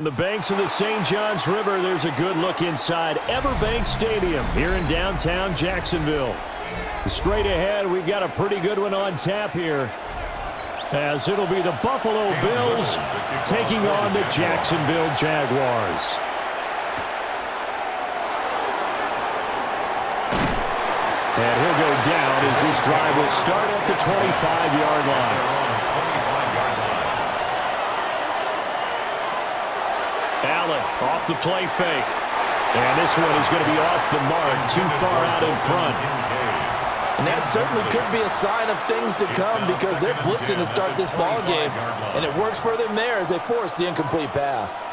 The banks of the St. Johns River, there's a good look inside EverBank Stadium here in downtown Jacksonville. Straight ahead, we've got a pretty good one on tap here, as it'll be the Buffalo Bills taking on the Jacksonville Jaguars. And he'll go down as this drive will start at the 25-yard line. Allen off the play fake. And this one is going to be off the mark, too far out in front. And that certainly could be a sign of things to come because they're blitzing to start this ball game. And it works for them there as they force the incomplete pass.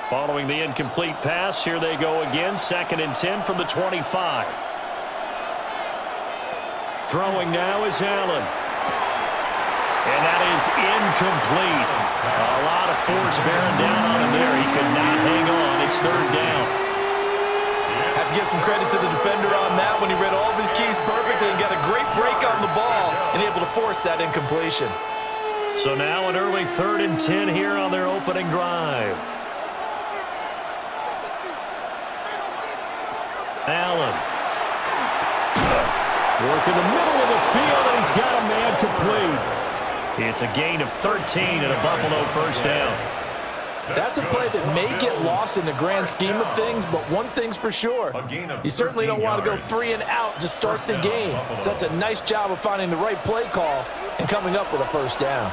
Following the incomplete pass, here they go again. 2nd and 10 from the 25. Throwing now is Allen. And that is incomplete. A lot of force bearing down on him there. He could not hang on. It's 3rd down. Have to give some credit to the defender on that when he read all of his keys perfectly and got a great break on the ball and able to force that incompletion. So now an early 3rd and 10 here on their opening drive. Allen. Work in the middle of the field, and he's got a man complete. It's a gain of 13 and a Buffalo 1st down. That's a play that may get lost in the grand scheme of things, but one thing's for sure. You certainly don't want to go 3 and out to start the game. So that's a nice job of finding the right play call and coming up with a 1st down.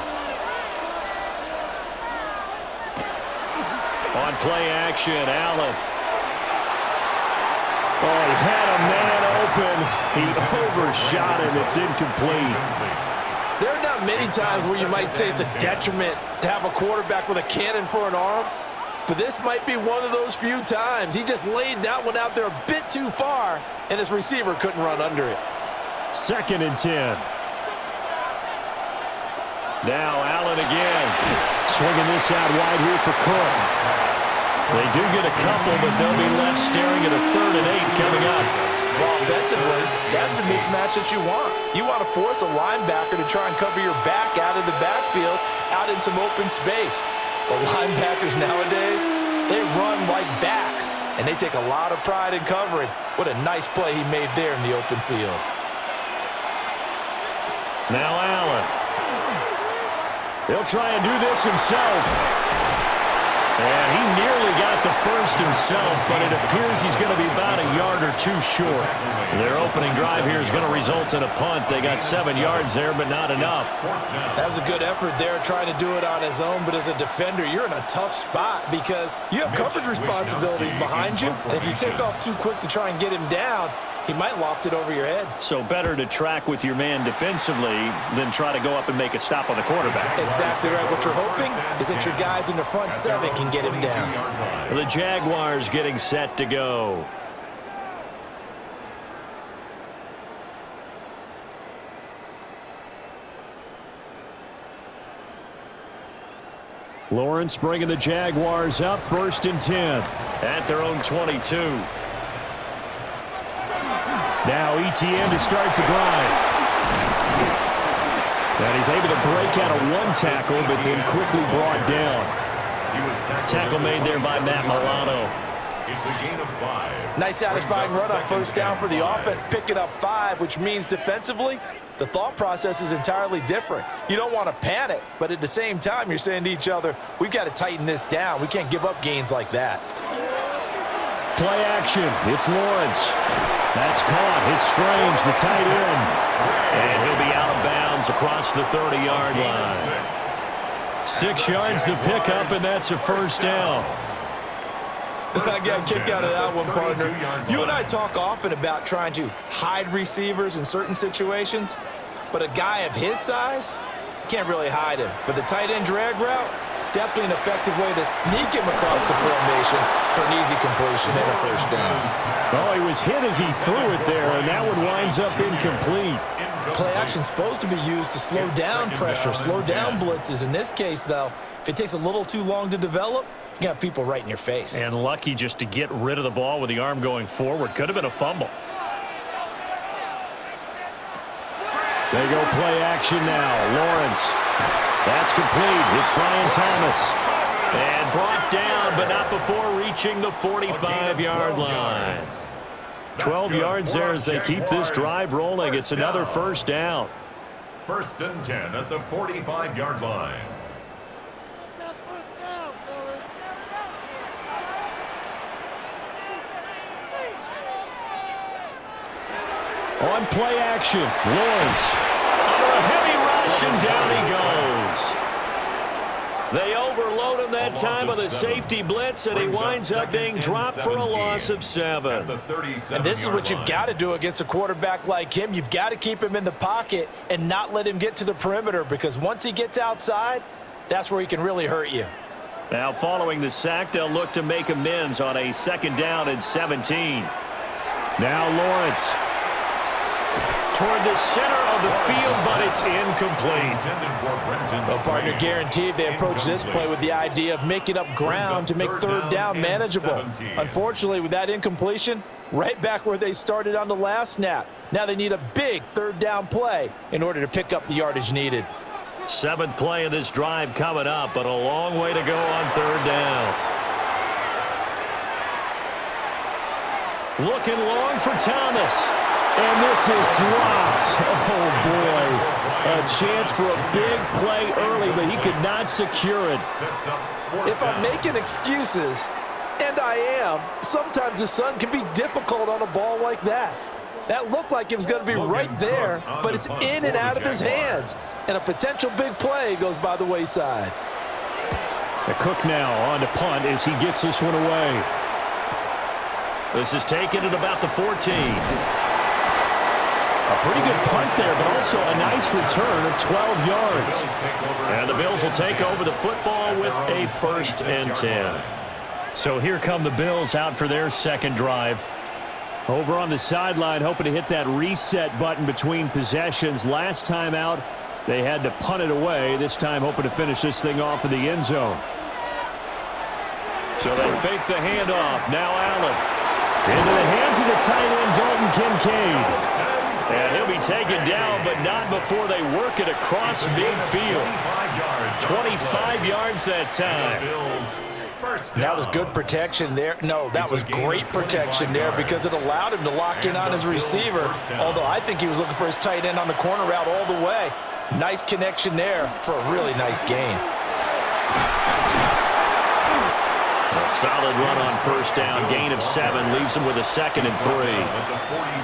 On play action, Allen. Oh, he had a man open. He overshot him. It's incomplete. There are not many times where you might say it's a detriment to have a quarterback with a cannon for an arm, but this might be one of those few times. He just laid that one out there a bit too far, and his receiver couldn't run under it. 2nd and 10. Now Allen again. Swinging this out wide here for Cook. They do get a couple, but they'll be left staring at a 3rd and 8 coming up. Well, offensively, that's the mismatch that you want. You want to force a linebacker to try and cover your back out of the backfield, out in some open space. But linebackers nowadays, they run like backs, and they take a lot of pride in covering. What a nice play he made there in the open field. Now Allen. He'll try and do this himself. And he nearly got the 1st himself, but it appears he's going to be about a yard or 2 short. Their opening drive here is going to result in a punt. They got 7 yards there, but not enough. That was a good effort there trying to do it on his own, but as a defender, you're in a tough spot because you have coverage responsibilities behind you, and if you take off too quick to try and get him down, he might loft it over your head. So better to track with your man defensively than try to go up and make a stop on the quarterback. Exactly right. What you're hoping is that your guys in the front 7 can get him down. The Jaguars getting set to go. Lawrence bringing the Jaguars up, 1st and 10 at their own 22. Now ETN to start the drive. And he's able to break out of 1 tackle, but then quickly brought down. Tackle made there by Matt Milano. It's a gain of 5. Nice satisfying run on 1st down for the offense, picking up 5, which means defensively, the thought process is entirely different. You don't want to panic, but at the same time, you're saying to each other, we've got to tighten this down. We can't give up gains like that. Play action. It's Lawrence. That's caught. It's Strange, the tight end. And he'll be out of bounds across the 30-yard line. 6 yards the pickup, and that's a 1st down. I got a kick out of that one, partner. You and I talk often about trying to hide receivers in certain situations, but a guy of his size can't really hide him. But the tight end drag route, definitely an effective way to sneak him across the formation for an easy completion and a 1st down. Oh, he was hit as he threw it there, and that one winds up incomplete. Play action is supposed to be used to slow down pressure, slow down blitzes. In this case, though, if it takes a little too long to develop, you got people right in your face. And lucky just to get rid of the ball with the arm going forward. Could have been a fumble. They go play action now. Lawrence That's complete. It's Brian Thomas. And brought down, but not before reaching the 45-yard line. 12 yards there as they keep this drive rolling. It's another first down. 1st and 10 at the 45-yard line. On play action, Lawrence. Under a heavy rush, and down he goes. They overload him that time with a safety blitz, and he winds up being dropped for a loss of 7. And this is what you've got to do against a quarterback like him. You've got to keep him in the pocket and not let him get to the perimeter, because once he gets outside, that's where he can really hurt you. Now following the sack, they'll look to make amends on a 2nd down and 17. Now Lawrence. Toward the center of the field, but it's incomplete. Well, partner, guaranteed they approach this play with the idea of making up ground to make 3rd down manageable. Unfortunately, with that incompletion, right back where they started on the last snap. Now they need a big 3rd down play in order to pick up the yardage needed. 7th play of this drive coming up, but a long way to go on 3rd down. Looking long for Thomas. And this is dropped. Oh, boy. A chance for a big play early, but he could not secure it. If I'm making excuses, and I am, sometimes the sun can be difficult on a ball like that. That looked like it was going to be right there, but it's in and out of his hands. And a potential big play goes by the wayside. The Cook now on to punt as he gets this one away. This is taken at about the 14. A pretty good punt there, but also a nice return of 12 yards. And the Bills will take over the football with a 1st and 10. So here come the Bills out for their 2nd drive. Over on the sideline, hoping to hit that reset button between possessions. Last time out, they had to punt it away. This time hoping to finish this thing off in the end zone. So they fake the handoff. Now Allen. Into the hands of the tight end, Dalton Kincaid. And he'll be taken down, but not before they work it across midfield. 25 yards that time. That was good protection there. No, that was great protection there because it allowed him to lock in on his receiver, although I think he was looking for his tight end on the corner route all the way. Nice connection there for a really nice gain. A solid run on 1st down, gain of 7, leaves him with a 2nd and 3.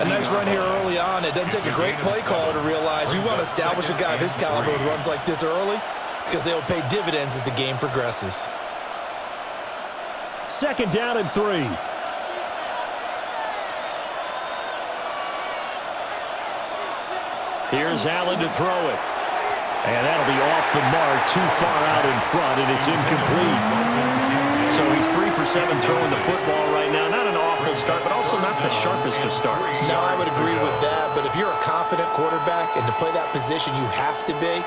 A nice run here early on. It doesn't take a great play caller to realize you want to establish a guy of his caliber with runs like this early because they'll pay dividends as the game progresses. 2nd down and 3. Here's Allen to throw it. And that'll be off the mark, too far out in front, and it's incomplete. So he's 3 for 7 throwing the football right now. Not an awful start, but also not the sharpest of starts. No, I would agree with that. But if you're a confident quarterback and to play that position you have to be,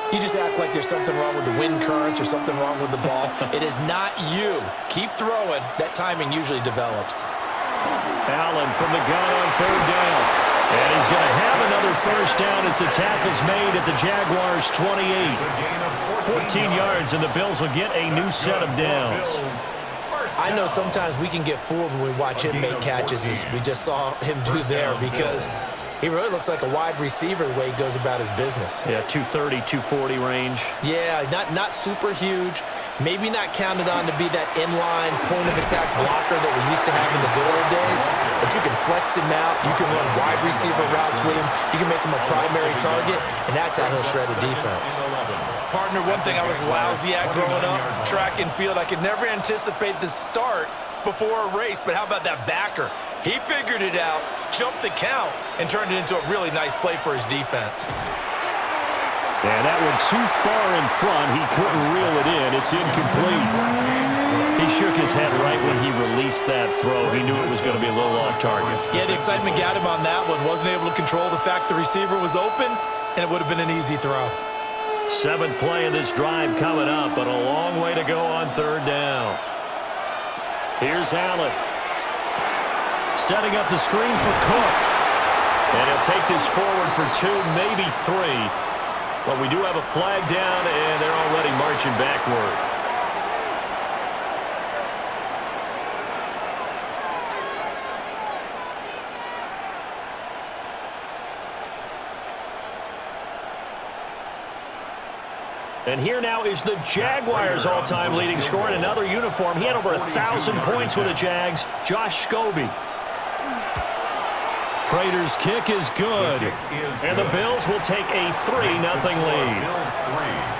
you just act like there's something wrong with the wind currents or something wrong with the ball. It is not you. Keep throwing. That timing usually develops. Allen from the gun on 3rd down. And he's going to have another 1st down as the tackle's made at the Jaguars' 28. 14 yards, and the Bills will get a new set of downs. I know sometimes we can get fooled when we watch him make catches, as we just saw him do there, because he really looks like a wide receiver the way he goes about his business. Yeah, 230, 240 range. Yeah, not super huge. Maybe not counted on to be that inline point-of-attack blocker that we used to have in the good old days, but you can flex him out. You can run wide receiver routes with him. You can make him a primary target, and that's how he'll shred a defense. Partner, one thing I was lousy at growing up, track and field, I could never anticipate the start before a race, but how about that backer? He figured it out, jumped the count, and turned it into a really nice play for his defense. And that one too far in front. He couldn't reel it in. It's incomplete. He shook his head right when he released that throw. He knew it was going to be a little off target. Yeah, the excitement got him on that one. Wasn't able to control the fact the receiver was open, and it would have been an easy throw. 7th play of this drive coming up, but a long way to go on 3rd down. Here's Allen. Setting up the screen for Cook. And he'll take this forward for 2, maybe 3. But we do have a flag down, and they're already marching backward. And here now is the Jaguars' all-time leading scorer in another uniform. He had over 1,000 points with the Jags, Josh Scobie. Prater's kick is good. And the Bills will take a 3-0 lead.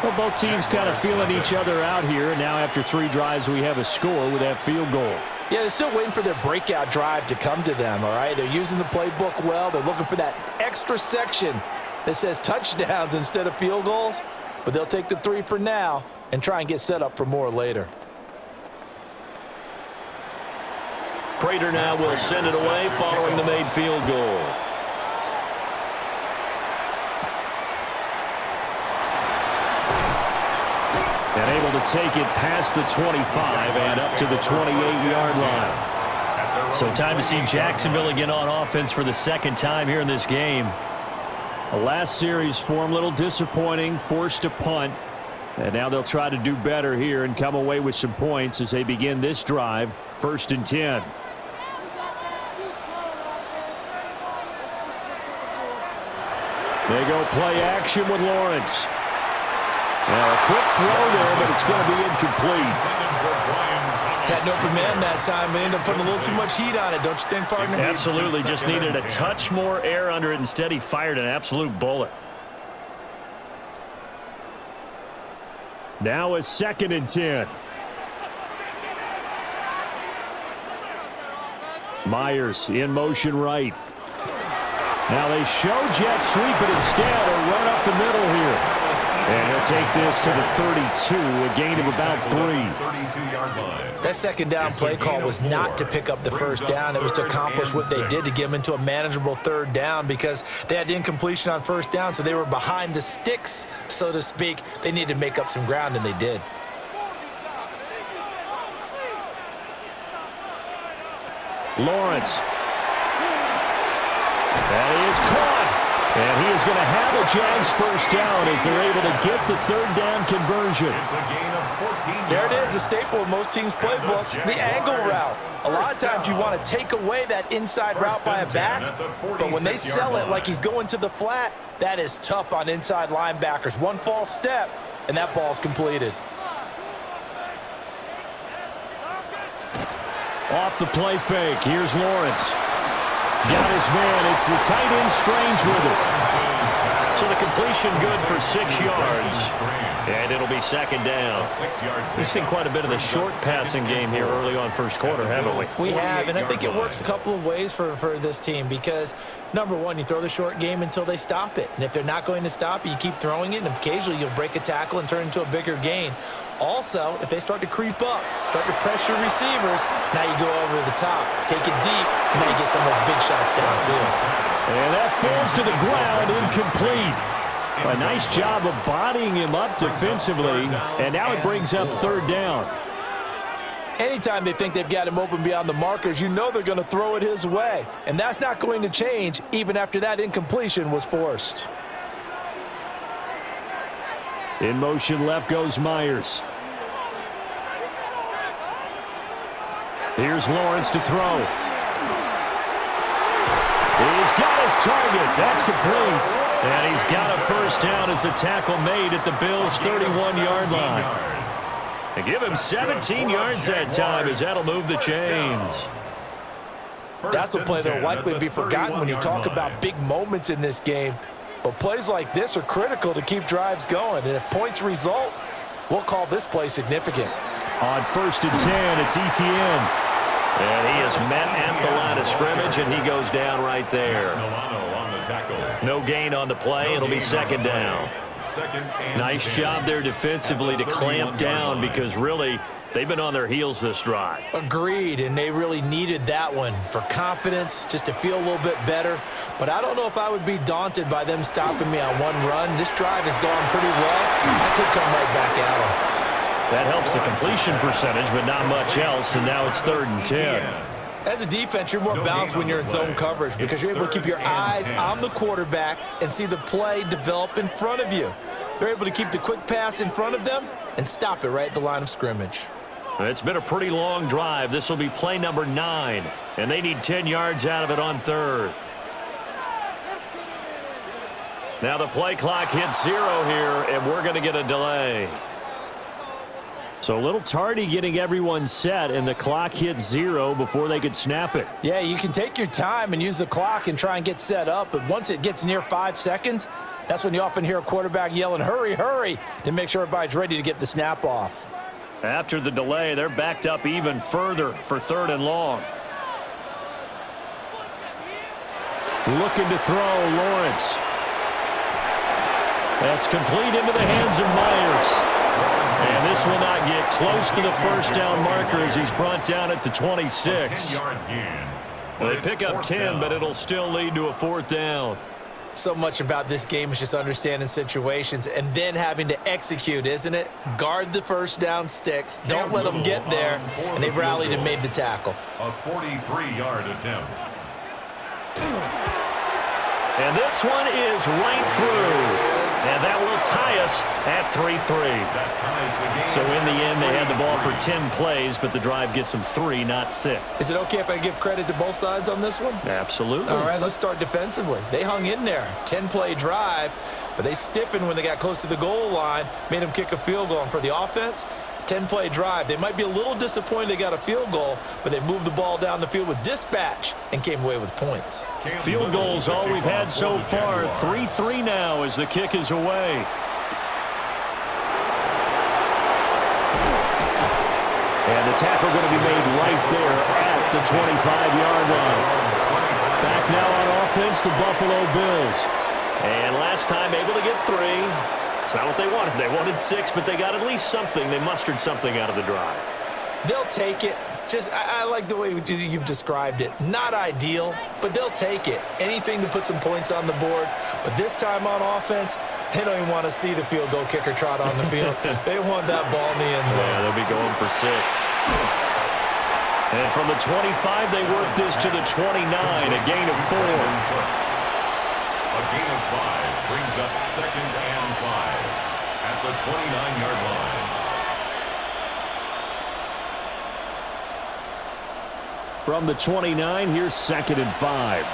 Well, both teams kind of feeling each other out here. And now after 3 drives, we have a score with that field goal. Yeah, they're still waiting for their breakout drive to come to them, all right? They're using the playbook well. They're looking for that extra section that says touchdowns instead of field goals. But they'll take the 3 for now and try and get set up for more later. Prater now will send it away following the made field goal. And able to take it past the 25 and up to the 28-yard line. So time to see Jacksonville again on offense for the second time here in this game. The last series for them, a little disappointing, forced a punt. And now they'll try to do better here and come away with some points as they begin this drive, 1st and 10. They go play action with Lawrence. Now a quick throw there, but it's going to be incomplete. Had an open man that time, but ended up putting a little too much heat on it, don't you think, partner? Absolutely, just needed a touch more air under it. Instead, he fired an absolute bullet. Now a 2nd and 10. Myers in motion right. Now they show jet sweep it instead, or run up the middle here. And he'll take this to the 32, a gain of about 3. That second down play call was not to pick up the first down. It was to accomplish what they did to get them into a manageable 3rd down because they had incompletion on 1st down, so they were behind the sticks, so to speak. They needed to make up some ground, and they did. Lawrence. That is caught. And he is going to have a Jags first down as they're able to get the 3rd down conversion. It's a gain of 14 There it yards. is, a staple of most teams' playbooks, the angle route. A lot of times you want to take away that inside route by a back, but when they sell it like he's going to the flat, that is tough on inside linebackers. One false step, and that ball's completed. Off the play fake, here's Lawrence. Got his man. It's the tight end Strange with it. So the completion good for 6 yards. And it'll be 2nd down. We've seen quite a bit of the short passing game here early on 1st quarter, haven't we? We have, and I think it works a couple of ways for this team because, number one, you throw the short game until they stop it. And if they're not going to stop it, you keep throwing it, and occasionally you'll break a tackle and turn it into a bigger gain. Also, if they start to creep up, start to pressure receivers, now you go over the top, take it deep, and now you get some of those big shots downfield. And that falls to the ground, incomplete. A nice job of bodying him up defensively, and now it brings up 3rd down. Anytime they think they've got him open beyond the markers, you know they're going to throw it his way. And that's not going to change even after that incompletion was forced. In motion left goes Myers. Here's Lawrence to throw. He's got his target. That's complete. And he's got a first down as the tackle made at the Bills' 31-yard line. And give him 17 yards that time as that'll move the chains. That's a play that will likely be forgotten when you talk about big moments in this game. But plays like this are critical to keep drives going. And if points result, we'll call this play significant. On 1st and 10, it's Etienne. And he is met at the line of scrimmage, and he goes down right there. No gain on the play. It'll be 2nd down. Nice job there defensively to clamp down because really they've been on their heels this drive. Agreed, and they really needed that one for confidence, just to feel a little bit better. But I don't know if I would be daunted by them stopping me on one run. This drive has gone pretty well. I could come right back at them. That helps the completion percentage, but not much else, and now it's 3rd and 10. As a defense, you're more balanced when you're in zone coverage because you're able to keep your eyes on the quarterback and see the play develop in front of you. They're able to keep the quick pass in front of them and stop it right at the line of scrimmage. It's been a pretty long drive. This will be play number 9, and they need 10 yards out of it on third. Now the play clock hits 0 here, and we're going to get a delay. So a little tardy getting everyone set, and the clock hits 0 before they could snap it. Yeah, you can take your time and use the clock and try and get set up, but once it gets near 5 seconds, that's when you often hear a quarterback yelling, hurry, hurry, to make sure everybody's ready to get the snap off. After the delay, they're backed up even further for 3rd and long. Looking to throw, Lawrence. That's complete into the hands of Myers. And this will not get close to the first down marker as he's brought down at the 26. They pick up 10, but it'll still lead to a 4th down. So much about this game is just understanding situations and then having to execute, isn't it? Guard the first down sticks. Don't let them get there. And they rallied and made the tackle. A 43-yard attempt. And this one is right through. And that will tie us at 3-3. So in the end, they had the ball for 10 plays, but the drive gets them 3, not 6. Is it okay if I give credit to both sides on this one? Absolutely. All right, let's start defensively. They hung in there. 10-play drive, but they stiffened when they got close to the goal line, made them kick a field goal. And for the offense, 10-play drive. They might be a little disappointed they got a field goal, but they moved the ball down the field with dispatch and came away with points. Field goals all we've had so far. 3-3 now as the kick is away. And the tackle going to be made right there at the 25-yard line. Back now on offense, the Buffalo Bills. And last time able to get 3. It's not what they wanted. They wanted 6, but they got at least something. They mustered something out of the drive. They'll take it. I like the way you've described it. Not ideal, but they'll take it. Anything to put some points on the board. But this time on offense, they don't even want to see the field goal kicker trot on the field. They want that ball in the end zone. Yeah, they'll be going for 6. And from the 25, they work this to the 29, a gain of 4. A gain of 5 brings up 2nd and 5 at the 29-yard line. From the 29, here's 2nd and 5.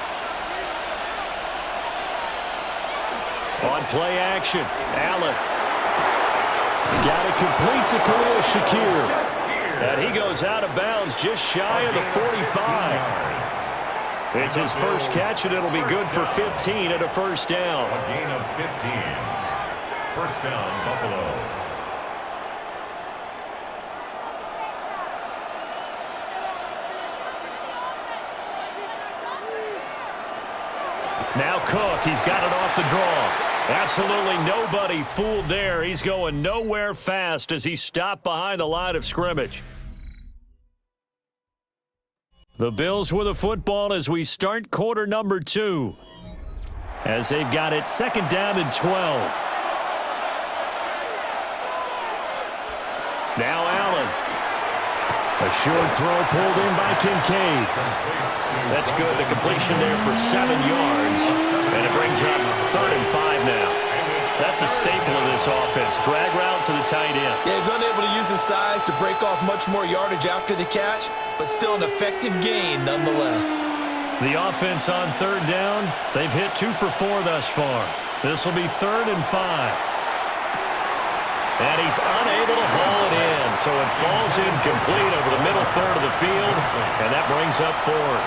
On play action, Allen. Got it complete to Khalil Shakir. And he goes out of bounds just shy of the 45. It's his first catch, and it'll be good for 15 at a first down. A gain of 15. First down, Buffalo. Now Cook, he's got it off the draw. Absolutely nobody fooled there. He's going nowhere fast as he stopped behind the line of scrimmage. The Bills with the football as we start quarter number 2. As they've got it 2nd down and 12. Now Allen. A short throw pulled in by Kincaid. That's good. The completion there for 7 yards. And it brings up 3rd and 5 now. That's a staple of this offense. Drag route to the tight end. Yeah, he's unable to use his size to break off much more yardage after the catch, but still an effective gain nonetheless. The offense on 3rd down, they've hit 2 for 4 thus far. This will be 3rd and 5. And he's unable to haul it in, so it falls incomplete over the middle third of the field, and that brings up 4th.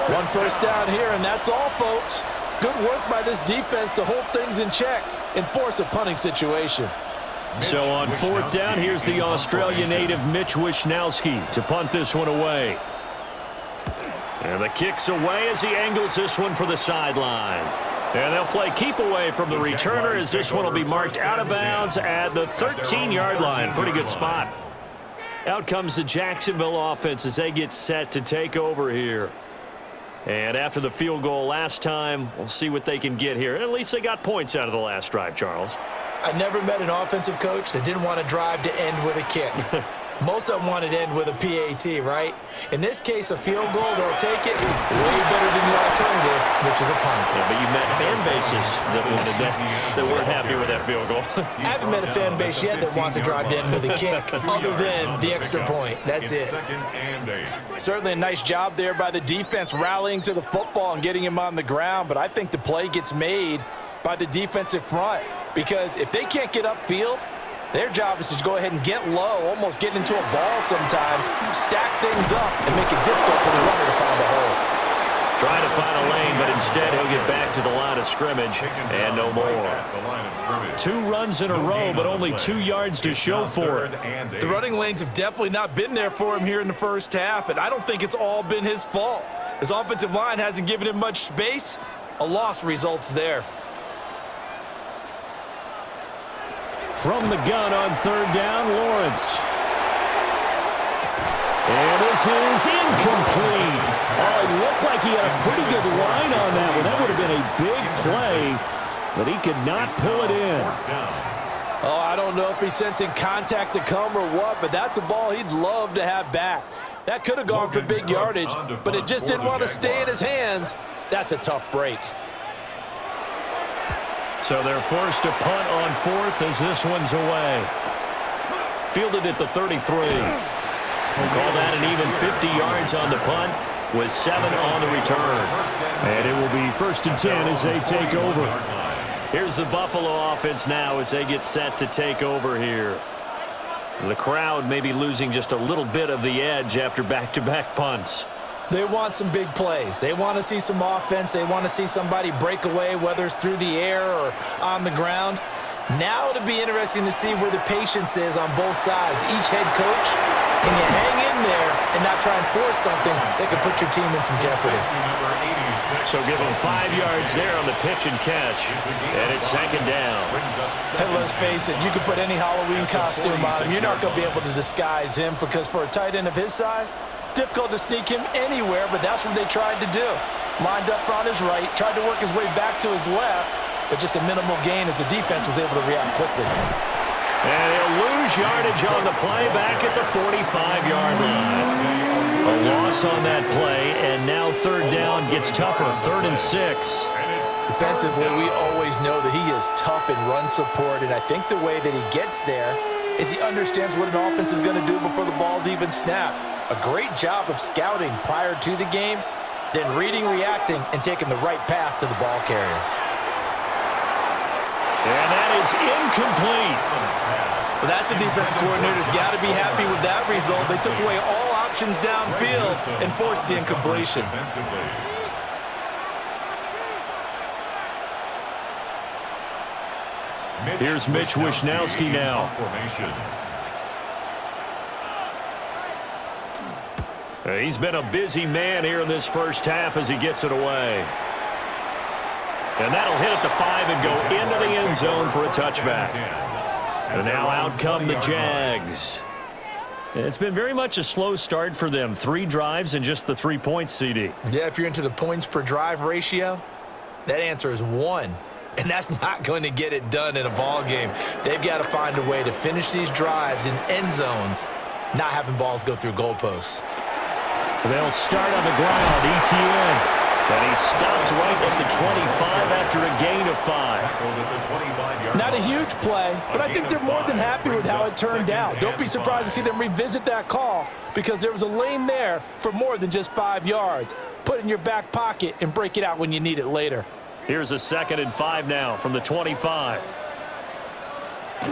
1 first down here, and that's all, folks. Good work by this defense to hold things in check and force a punting situation. So on 4th down, here's the Australia native Mitch Wishnowsky to punt this one away. And the kick's away as he angles this one for the sideline. And they'll play keep away from the returner as this one will be marked out of bounds at the 13-yard line. Pretty good spot. Out comes the Jacksonville offense as they get set to take over here. And after the field goal last time, we'll see what they can get here. At least they got points out of the last drive, Charles. I never met an offensive coach that didn't want to drive to end with a kick. Most of them want it to end with a PAT, right? In this case, a field goal, they'll take it way better than the alternative, which is a punt. Yeah, but you met fan bases that weren't happy with that field goal. I haven't met a fan base yet that wants to drive in with a kick other than the extra point. That's it. Certainly a nice job there by the defense rallying to the football and getting him on the ground, but I think the play gets made by the defensive front because if they can't get upfield, their job is to go ahead and get low, almost get into a ball sometimes, stack things up, and make it difficult for the runner to find a hole. Trying to find a lane, but instead he'll get back to the line of scrimmage and no more. 2 runs in a row, but only 2 yards to show for it. The running lanes have definitely not been there for him here in the first half, and I don't think it's all been his fault. His offensive line hasn't given him much space. A loss results there. From the gun on 3rd down, Lawrence. And this is incomplete. Oh, it looked like he had a pretty good line on that one. That would have been a big play, but he could not pull it in. Oh, I don't know if he's sensing contact to come or what, but that's a ball he'd love to have back. That could have gone for big yardage, but it just didn't want to stay in his hands. That's a tough break. So they're forced to punt on 4th as this one's away. Fielded at the 33. We'll call that an even 50 yards on the punt with 7 on the return. And it will be 1st and 10 as they take over. Here's the Buffalo offense now as they get set to take over here. The crowd may be losing just a little bit of the edge after back-to-back punts. They want some big plays. They want to see some offense. They want to see somebody break away, whether it's through the air or on the ground. Now it'll be interesting to see where the patience is on both sides. Each head coach, can you hang in there and not try and force something that could put your team in some jeopardy? So give them 5 yards there on the pitch and catch, and it's 2nd down. Hey, let's face it, you can put any Halloween costume on him. You're not going to be able to disguise him because for a tight end of his size, difficult to sneak him anywhere, but that's what they tried to do. Lined up on his right, tried to work his way back to his left, but just a minimal gain as the defense was able to react quickly. And he'll lose yardage on the play back at the 45-yard line. A loss on that play, and now 3rd down gets tougher, 3rd and 6. Defensively, we always know that he is tough in run support, and I think the way that he gets there is he understands what an offense is going to do before the ball's even snapped. A great job of scouting prior to the game, then reading, reacting, and taking the right path to the ball carrier. And that is incomplete. Well, that's a defensive coordinator's got to be happy with that result. They took away all options downfield and forced the incompletion. Here's Mitch Wishnowski now. He's been a busy man here in this first half as he gets it away. And that'll hit at the 5 and go into the end zone for a touchback. And now out come the Jags. It's been very much a slow start for them. 3 drives and just the 3 points, CD. Yeah, if you're into the points per drive ratio, that answer is 1. And that's not going to get it done in a ball game. They've got to find a way to finish these drives in end zones, not having balls go through goalposts. They'll start on the ground, ETN. And he stops right at the 25 after a gain of 5. Not a huge play, but I think they're more than happy with how it turned out. Don't be surprised to see them revisit that call because there was a lane there for more than just 5 yards. Put it in your back pocket and break it out when you need it later. Here's a 2nd and 5 now from the 25. To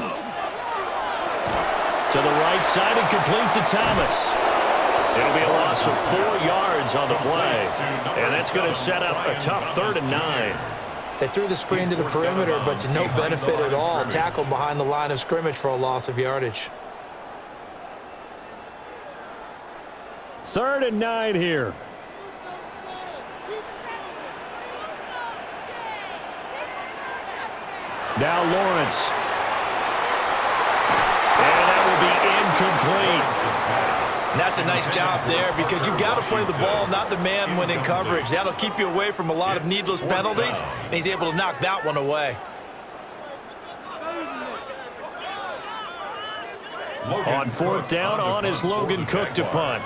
the right side and complete to Thomas. It'll be a loss of 4 yards on the play. And that's going to set up a tough 3rd and 9. They threw the screen to the perimeter, but to no benefit at all. Tackled behind the line of scrimmage for a loss of yardage. 3rd and 9 here. Now Lawrence. And that will be incomplete. And that's a nice job there because you've got to play the ball, not the man when in coverage. That'll keep you away from a lot of needless penalties, and he's able to knock that one away. On fourth down, on is Logan Cook to punt.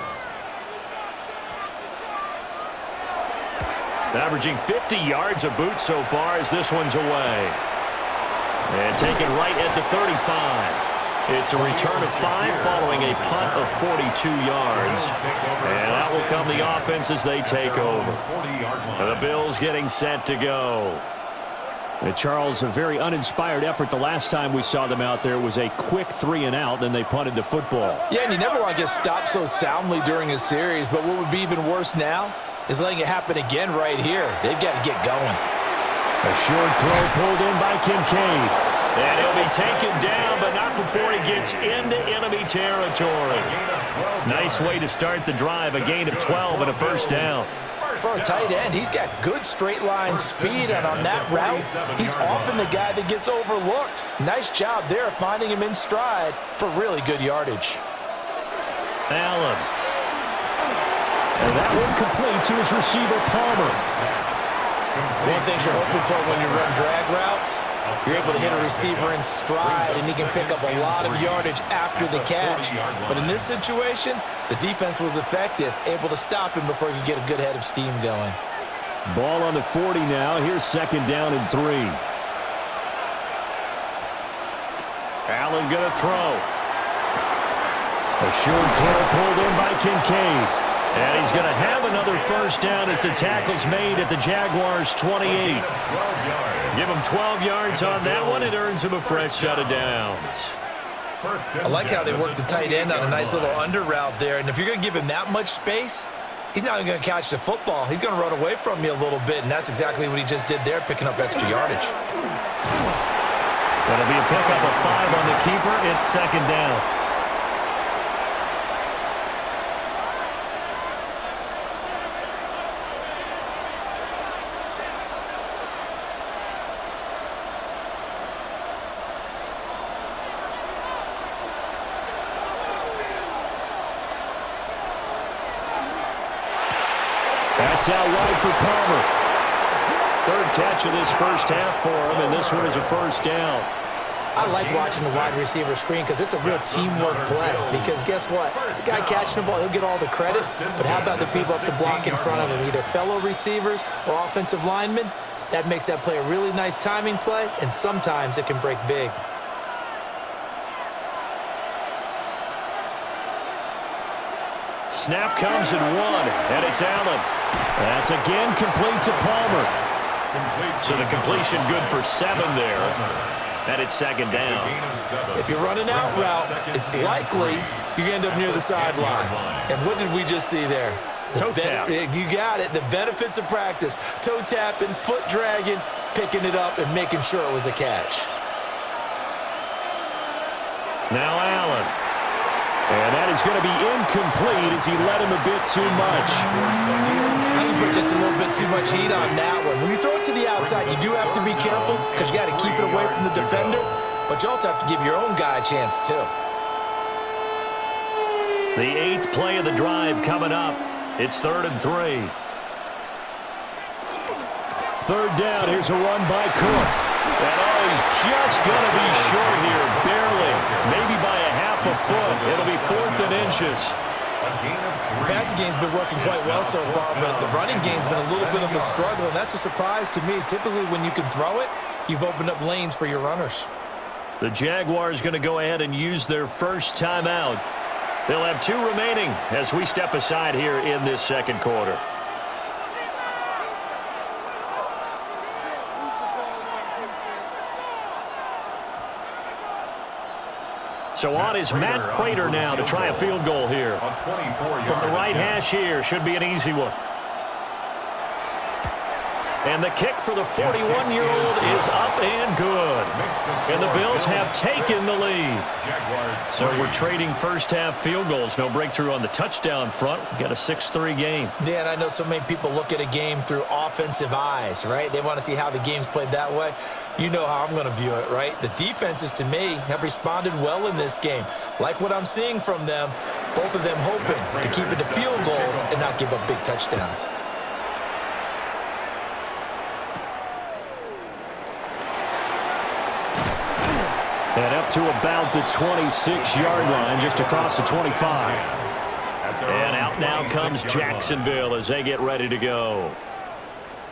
Averaging 50 yards a boot so far as this one's away. And taken right at the 35. It's a return of 5 following a punt of 42 yards. And that will come the offense as they take over. And the Bills getting set to go. And Charles, a very uninspired effort. The last time we saw them out there was a quick 3 and out, then they punted the football. Yeah, and you never want to get stopped so soundly during a series, but what would be even worse now is letting it happen again right here. They've got to get going. A short throw pulled in by Kincaid. And he'll be taken down, but not before he gets into enemy territory. Nice way to start the drive, a gain of 12 and a first down. For a tight end, he's got good straight line speed, and on that route, he's often the guy that gets overlooked. Nice job there finding him in stride for really good yardage. Allen. And that one complete to his receiver, Palmer. One thing you're hoping for when you run drag routes, you're able to hit a receiver in stride, and he can pick up a lot of yardage after the catch. But in this situation, the defense was effective, able to stop him before he could get a good head of steam going. Ball on the 40 now. Here's second down and 3. Allen going to throw. A short throw pulled in by Kincaid. And he's going to have another first down as the tackle's made at the Jaguars' 28. Give him 12 yards on that one. It earns him a fresh set of downs. I like how they work the tight end on a nice little under route there. And if you're going to give him that much space, he's not even going to catch the football. He's going to run away from you a little bit, and that's exactly what he just did there, picking up extra yardage. That'll be a pickup of 5 on the keeper. It's second down. That's out wide for Palmer. Third catch of this first half for him, and this one is a first down. I like watching the wide receiver screen because it's a real teamwork play. Because guess what? The guy catching the ball, he'll get all the credit. But how about the people up to block in front of him, either fellow receivers or offensive linemen? That makes that play a really nice timing play, and sometimes it can break big. Snap comes in 1, and it's Allen. That's again complete to Palmer. So the completion good for 7 there. And it's second down. If you're running out route, it's likely you're going to end up near the sideline. And what did we just see there? Toe tap. You got it. The benefits of practice. Toe tapping, foot dragging, picking it up, and making sure it was a catch. Now Allen. And that is going to be incomplete as he led him a bit too much. I think you put just a little bit too much heat on that one. When you throw it to the outside, you do have to be careful because you got to keep it away from the defender, but you also have to give your own guy a chance too. The 8th play of the drive coming up. It's 3rd and 3. Third down. Here's a run by Cook. And he's just going to be short here, barely, maybe by a half a foot. It'll be 4th and inches. The passing game's been working quite well so far, but the running game's been a little bit of a struggle, and that's a surprise to me. Typically, when you can throw it, you've opened up lanes for your runners. The Jaguars going to go ahead and use their first timeout. They'll have 2 remaining as we step aside here in this second quarter. So on is Matt Prater now to try a field goal here. From the right hash here, should be an easy one. And the kick for the 41-year-old is up and good. And the Bills have taken the lead. So we're trading first-half field goals. No breakthrough on the touchdown front. We've got a 6-3 game. Yeah, and I know so many people look at a game through offensive eyes, right? They want to see how the game's played that way. You know how I'm going to view it, right? The defenses, to me, have responded well in this game. Like what I'm seeing from them, both of them hoping to keep it to field goals and not give up big touchdowns. And up to about the 26-yard line, just across the 25. And out now comes Jacksonville as they get ready to go.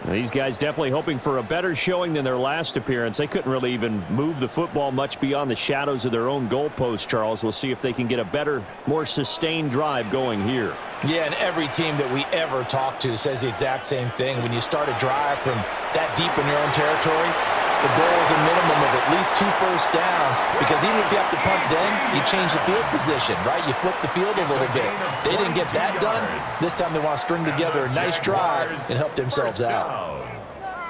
These guys definitely hoping for a better showing than their last appearance. They couldn't really even move the football much beyond the shadows of their own goalpost, Charles. We'll see if they can get a better, more sustained drive going here. Yeah, and every team that we ever talk to says the exact same thing. When you start a drive from that deep in your own territory, the goal is a minimum of at least 2 first downs, because even if you have to punt then, you change the field position, right? You flip the field a little bit. They didn't get that done. This time they want to string together a nice drive and help themselves out.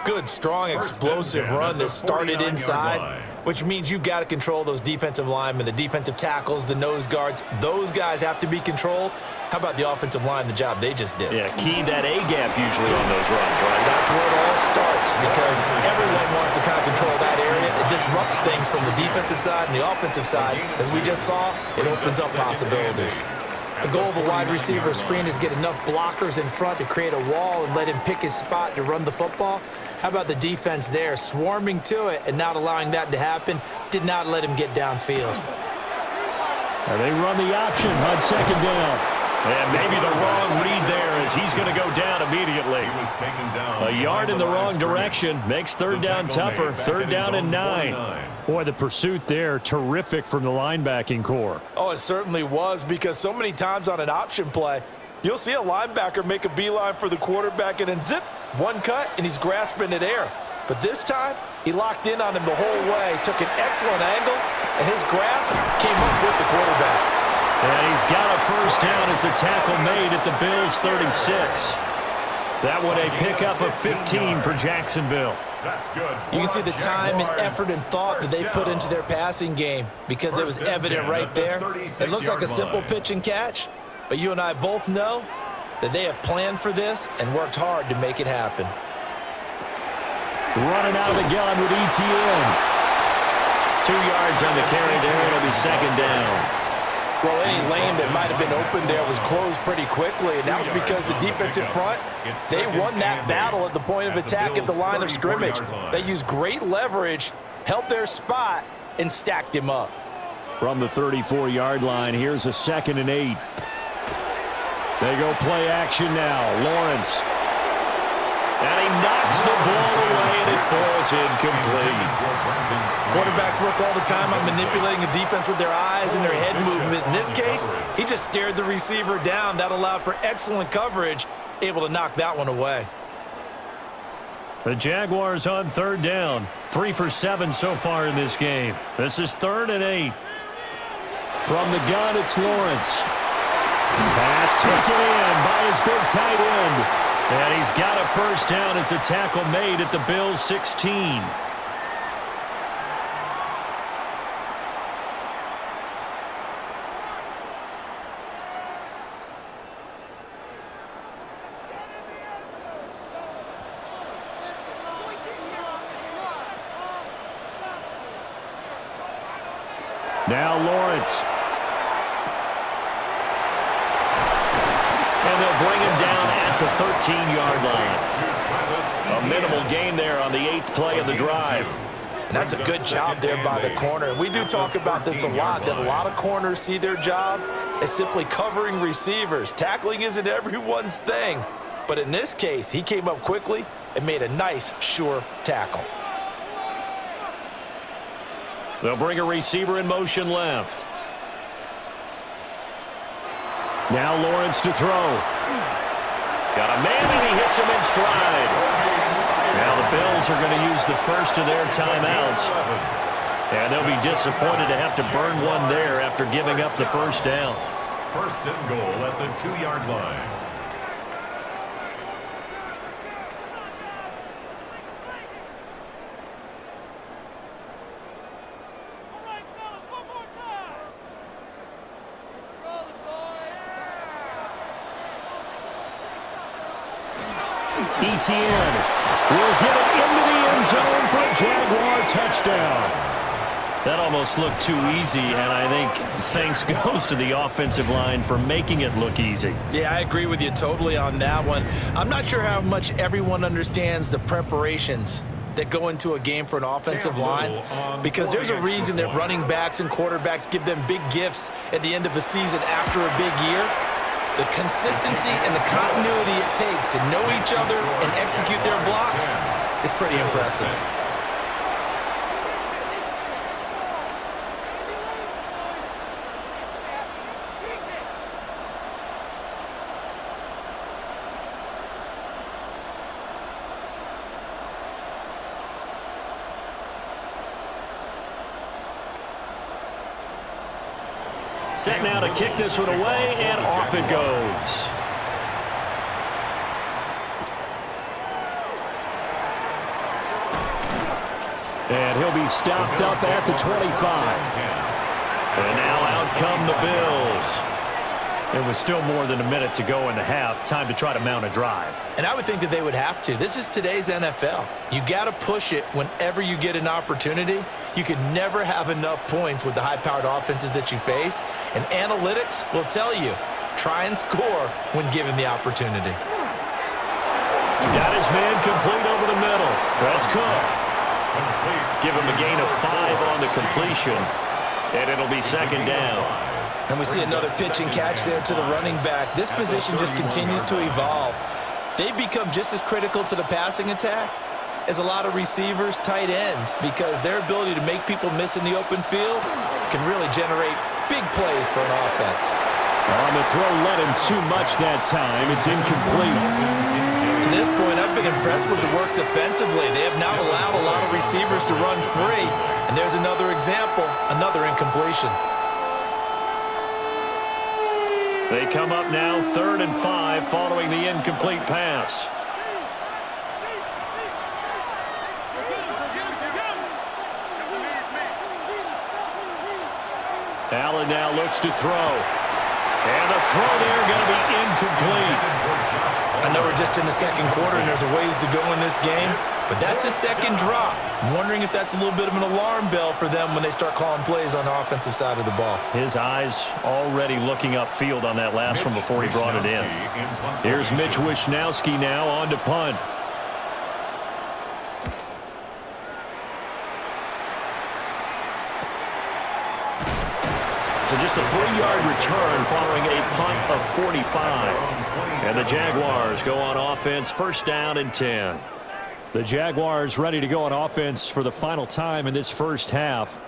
Good, strong, explosive run that started inside, which means you've got to control those defensive linemen, the defensive tackles, the nose guards. Those guys have to be controlled. How about the offensive line, the job they just did? Yeah, key that A-gap usually on those runs, right? That's where it all starts, because everyone wants to kind of control that area. It disrupts things from the defensive side and the offensive side. As we just saw, it opens up possibilities. The goal of a wide receiver screen is get enough blockers in front to create a wall and let him pick his spot to run the football. How about the defense there, swarming to it and not allowing that to happen? Did not let him get downfield. And they run the option on second down. And maybe the wrong read there as he's going to go down immediately. A yard in the wrong direction makes third down tougher. Third down and 9. Boy, the pursuit there, terrific from the linebacking core. Oh, it certainly was, because so many times on an option play, you'll see a linebacker make a beeline for the quarterback and then zip, one cut, and he's grasping at air. But this time, he locked in on him the whole way, took an excellent angle, and his grasp came up with the quarterback. And he's got a first down as a tackle made at the Bills' 36. That one a pickup of 15 for Jacksonville. That's good. You can see the time and effort and thought that they put into their passing game, because it was evident right there. It looks like a simple pitch and catch, but you and I both know that they have planned for this and worked hard to make it happen. Running out of the gun with ETN. 2 yards on the carry there. It'll be second down. Well, any lane that might have been open there was closed pretty quickly, and that was because the defensive front, they won that battle at the point of attack at the line of scrimmage. They used great leverage, held their spot, and stacked him up. From the 34-yard line, here's a 2nd and 8. They go play action now. Lawrence. And he knocks the ball away, and it falls incomplete. Quarterbacks work all the time on manipulating the defense with their eyes and their head movement. In this case, he just stared the receiver down. That allowed for excellent coverage, able to knock that one away. The Jaguars on third down. 3 for 7 so far in this game. This is 3rd and 8. From the gun, it's Lawrence. Pass taken in by his big tight end. And he's got a first down as a tackle made at the Bills' 16. Now Lawrence. And they'll bring him down at the 13-yard line. A minimal gain there on the 8th play of the drive. And that's a good job there by the corner. We do talk about this a lot, that a lot of corners see their job as simply covering receivers. Tackling isn't everyone's thing. But in this case, he came up quickly and made a nice, sure tackle. They'll bring a receiver in motion left. Now Lawrence to throw. Got a man, and he hits him in stride. Now the Bills are going to use the first of their timeouts. And they'll be disappointed to have to burn one there after giving up the first down. 1st and goal at the 2-yard line. ETN will get it into the end zone for a Jaguar touchdown. That almost looked too easy, and I think thanks goes to the offensive line for making it look easy. Yeah, I agree with you totally on that one. I'm not sure how much everyone understands the preparations that go into a game for an offensive line, because there's a reason that running backs and quarterbacks give them big gifts at the end of the season after a big year. The consistency and the continuity it takes to know each other and execute their blocks is pretty impressive. Set now to kick this one away, and off it goes. And he'll be stopped up at the 25. And now out come the Bills. There was still more than a minute to go in the half. Time to try to mount a drive. And I would think that they would have to. This is today's NFL. You got to push it whenever you get an opportunity. You can never have enough points with the high-powered offenses that you face. And analytics will tell you, try and score when given the opportunity. Got his man complete over the middle. That's Cook. Give him a gain of 5 on the completion. And it'll be second down. And we see another pitch and catch there to the running back. This position just continues to evolve. They become just as critical to the passing attack as a lot of receivers, tight ends, because their ability to make people miss in the open field can really generate big plays for an offense. On the throw, led him too much that time. It's incomplete. To this point, I've been impressed with the work defensively. They have not allowed a lot of receivers to run free. And there's another example, another incompletion. They come up now 3rd and 5 following the incomplete pass. Allen now looks to throw. And the throw there going to be incomplete. I know we're just in the second quarter and there's a ways to go in this game, but that's a second drop. I'm wondering if that's a little bit of an alarm bell for them when they start calling plays on the offensive side of the ball. His eyes already looking upfield on that last one before he brought it in. Here's Mitch Wishnowsky now on to punt. So just a 3-yard return following a punt of 45. And the Jaguars go on offense, first down and 10. The Jaguars ready to go on offense for the final time in this first half.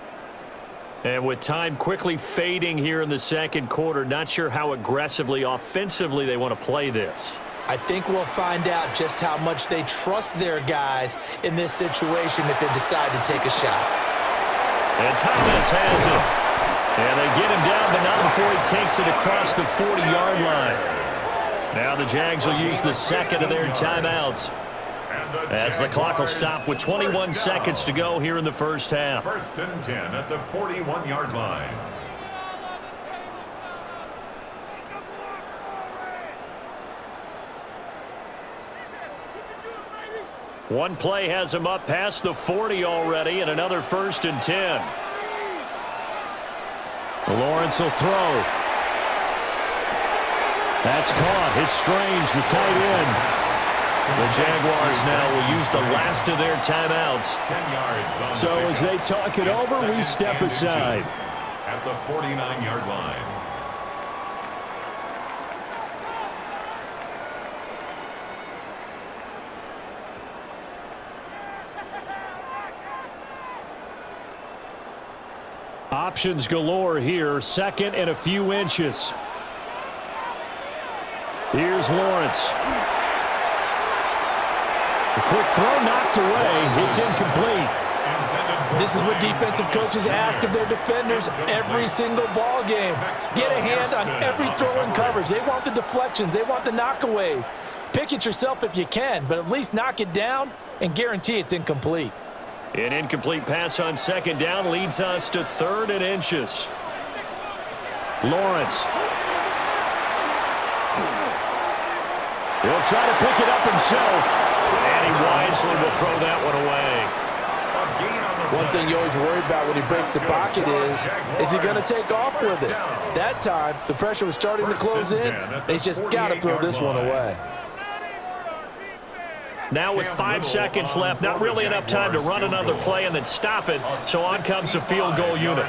And with time quickly fading here in the second quarter, not sure how aggressively, offensively they want to play this. I think we'll find out just how much they trust their guys in this situation if they decide to take a shot. And Thomas has it. And they get him down, but not before he takes it across the 40-yard line. Now the Jags will use the second of their timeouts as the clock will stop with 21 seconds to go here in the first half. 1st and 10 at the 41-yard line. One play has him up past the 40 already, and another 1st and 10. Lawrence will throw. That's caught. It's Strange, the tight end. The Jaguars now will use the last of their timeouts. 10 yards on so as they talk it over, we step aside. At the 49-yard line. Options galore here. Second and a few inches. Here's Lawrence. A quick throw knocked away. It's incomplete. This is what defensive coaches ask of their defenders every single ball game. Get a hand on every throw in coverage. They want the deflections. They want the knockaways. Pick it yourself if you can, but at least knock it down and guarantee it's incomplete. An incomplete pass on second down leads us to 3rd and inches. Lawrence. He'll try to pick it up himself. And he wisely will throw that one away. One thing you always worry about when he breaks the pocket is he going to take off with it? That time, the pressure was starting to close in. He's just got to throw this one away. Now with 5 seconds left, not really enough time to run another play and then stop it, so on comes the field goal unit.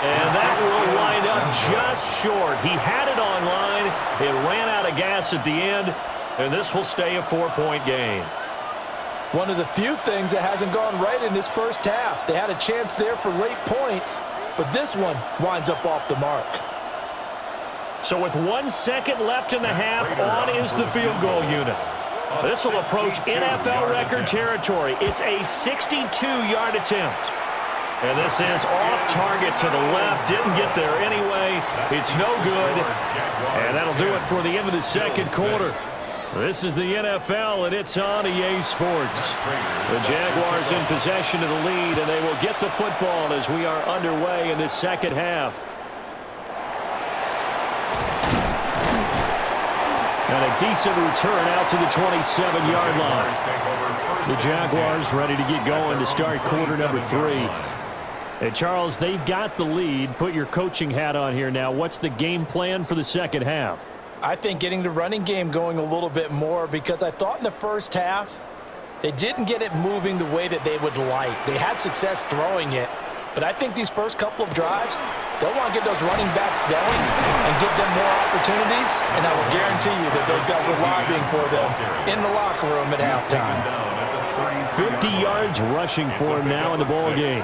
And that will wind up just short. He had it on line. It ran out of gas at the end, and this will stay a 4-point game. One of the few things that hasn't gone right in this first half. They had a chance there for late points, but this one winds up off the mark. So with 1 second left in the half, on is the field goal unit. This will approach NFL record territory. It's a 62-yard attempt. And this is off target to the left. Didn't get there anyway. It's no good. And that'll do it for the end of the second quarter. This is the NFL, and it's on EA Sports. The Jaguars in possession of the lead, and they will get the football as we are underway in this second half. And a decent return out to the 27-yard line. The Jaguars ready to get going to start quarter number 3. And Charles, they've got the lead. Put your coaching hat on here now. What's the game plan for the second half? I think getting the running game going a little bit more, because I thought in the first half they didn't get it moving the way that they would like. They had success throwing it, but I think these first couple of drives, they'll want to get those running backs going and give them more opportunities, and I will guarantee you that those guys were lobbying for them in the locker room at halftime. 50 yards rushing for him now in the ball game.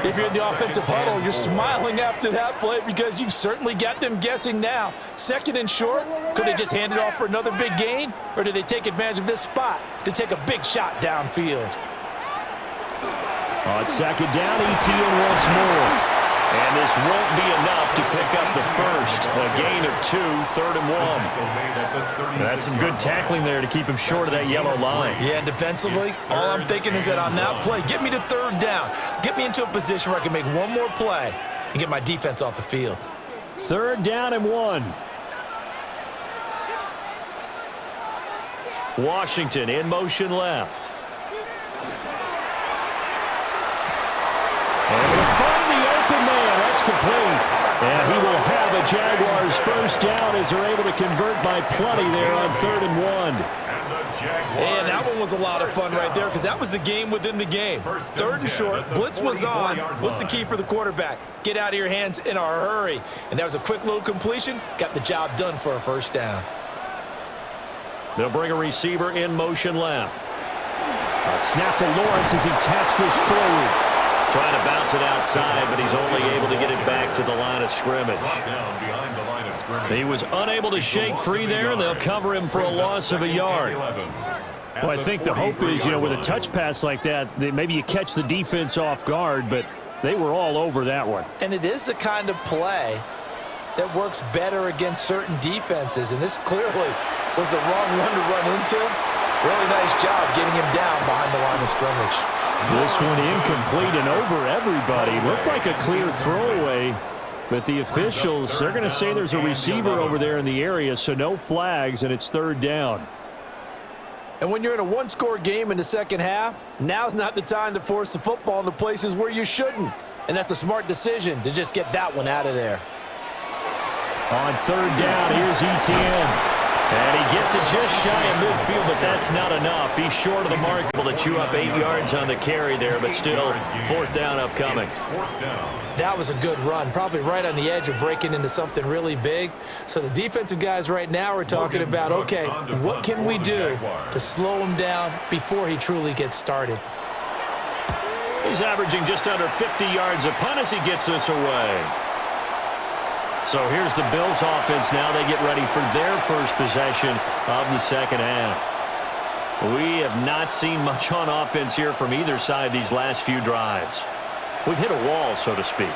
If you're in the offensive huddle, you're smiling after that play because you've certainly got them guessing now. Second and short, could they just hand it off for another big gain? Or did they take advantage of this spot to take a big shot downfield? On second down, ETN once more. And this won't be enough to pick up the first. A gain of 2, 3rd and 1. That's some good tackling there to keep him short of that yellow line. Yeah, defensively, all I'm thinking is that on that play, get me to 3rd down. Get me into a position where I can make one more play and get my defense off the field. 3rd down and 1. Washington in motion left. And they'll find the open man. That's complete. And he will have a Jaguars first down as they're able to convert by plenty there on 3rd and 1. And that one was a lot of fun right there because that was the game within the game. 3rd and short, blitz was on. What's the key for the quarterback? Get out of your hands in a hurry. And that was a quick little completion. Got the job done for a first down. They'll bring a receiver in motion left. A snap to Lawrence as he taps this forward. Trying to bounce it outside, but he's only able to get it back to the line of scrimmage. He was unable to shake free there, and they'll cover him for a loss of a yard. Well, I think the hope is, with a touch pass like that, maybe you catch the defense off guard, but they were all over that one. And it is the kind of play that works better against certain defenses, and this clearly was the wrong one to run into. Really nice job getting him down behind the line of scrimmage. This one incomplete and over everybody. Looked like a clear throwaway, but the officials, they're going to say there's a receiver over there in the area, so no flags, and it's 3rd down. And when you're in a one-score game in the second half, now's not the time to force the football in the places where you shouldn't. And that's a smart decision to just get that one out of there. On 3rd down, here's ETN. And he gets it just shy of midfield, but that's not enough. He's short of the mark, able to chew up 8 yards on the carry there, but still 4th down upcoming. That was a good run, probably right on the edge of breaking into something really big. So the defensive guys right now are talking about, okay, what can we do to slow him down before he truly gets started? He's averaging just under 50 yards a punt as he gets this away. So here's the Bills offense now. They get ready for their first possession of the second half. We have not seen much on offense here from either side these last few drives. We've hit a wall, so to speak.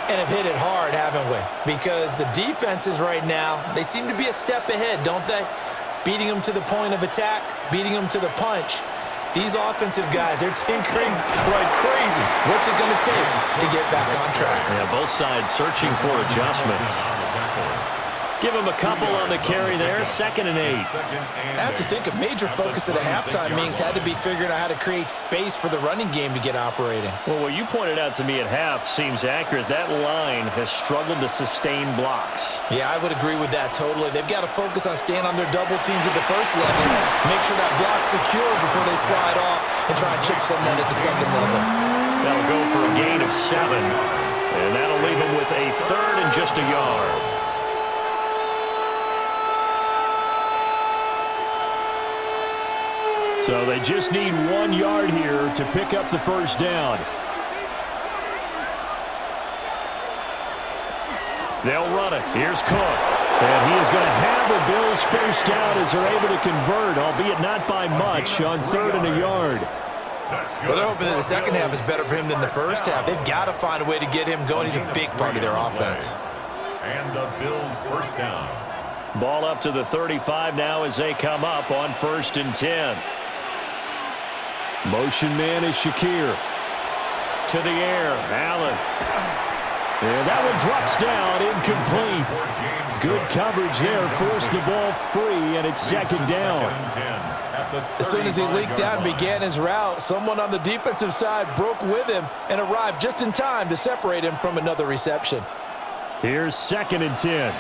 And have hit it hard, haven't we? Because the defenses right now, they seem to be a step ahead, don't they? Beating them to the point of attack, beating them to the punch. These offensive guys, they're tinkering like crazy. What's it going to take to get back on track? Yeah, both sides searching for adjustments. Give him a couple on the carry there, 2nd and 8. I have to think a major focus at a halftime meetings had to be figuring out how to create space for the running game to get operating. Well, what you pointed out to me at half seems accurate. That line has struggled to sustain blocks. Yeah, I would agree with that totally. They've got to focus on staying on their double teams at the first level, make sure that block's secure before they slide off and try and chip someone at the second level. That'll go for a gain of 7, and that'll leave them with a 3rd and just a yard. So they just need 1 yard here to pick up the first down. They'll run it. Here's Cook. And he is going to have the Bills first down as they're able to convert, albeit not by much, on 3rd and a yard. Well, they're hoping that the second half is better for him than the first half. They've got to find a way to get him going. He's a big part of their offense. And the Bills first down. Ball up to the 35 now as they come up on 1st and 10. Motion man is Shakir. To the air, Allen. And that one drops down, incomplete. Good coverage there, forced the ball free, and it's 2nd down. As soon as he leaked out and began his route, someone on the defensive side broke with him and arrived just in time to separate him from another reception. Here's 2nd and 10.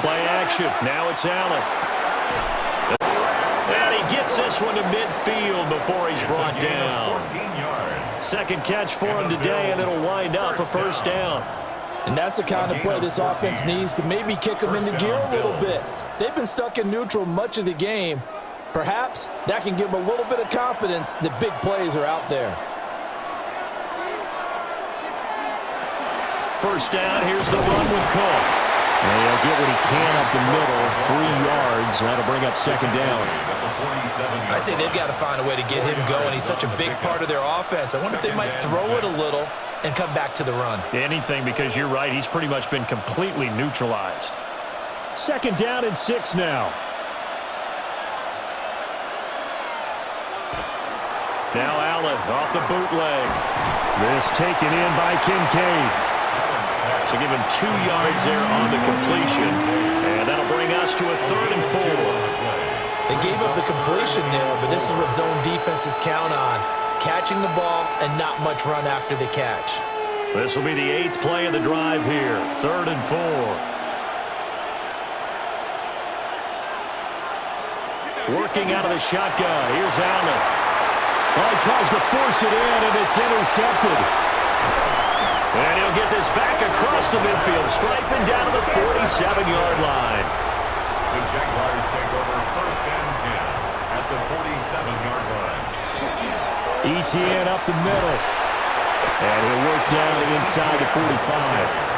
Play action. Now it's Allen. And he gets this one to midfield before he's brought down. 2nd catch for him today, and it'll wind up a first down. And that's the kind of play this offense needs to maybe kick them into gear a little bit. They've been stuck in neutral much of the game. Perhaps that can give them a little bit of confidence that big plays are out there. First down, here's the run with Cook. And he'll get what he can up the middle, 3 yards. That'll bring up 2nd down. I'd say they've got to find a way to get him going. He's such a big part of their offense. I wonder if they might throw it a little and come back to the run. Anything, because you're right. He's pretty much been completely neutralized. 2nd down and 6 now. Now Allen off the bootleg. This taken in by Kincaid. So give him 2 yards there on the completion. And that'll bring us to a 3rd and 4. They gave up the completion there, but this is what zone defenses count on. Catching the ball and not much run after the catch. This will be the 8th play of the drive here. 3rd and 4. Working out of the shotgun. Here's Allen. Well, he tries to force it in, and it's intercepted. And he'll get this back across the midfield, striping down to the 47-yard line. The Jaguars take over 1st and 10 at the 47-yard line. ETN up the middle. And he'll work down inside the 45.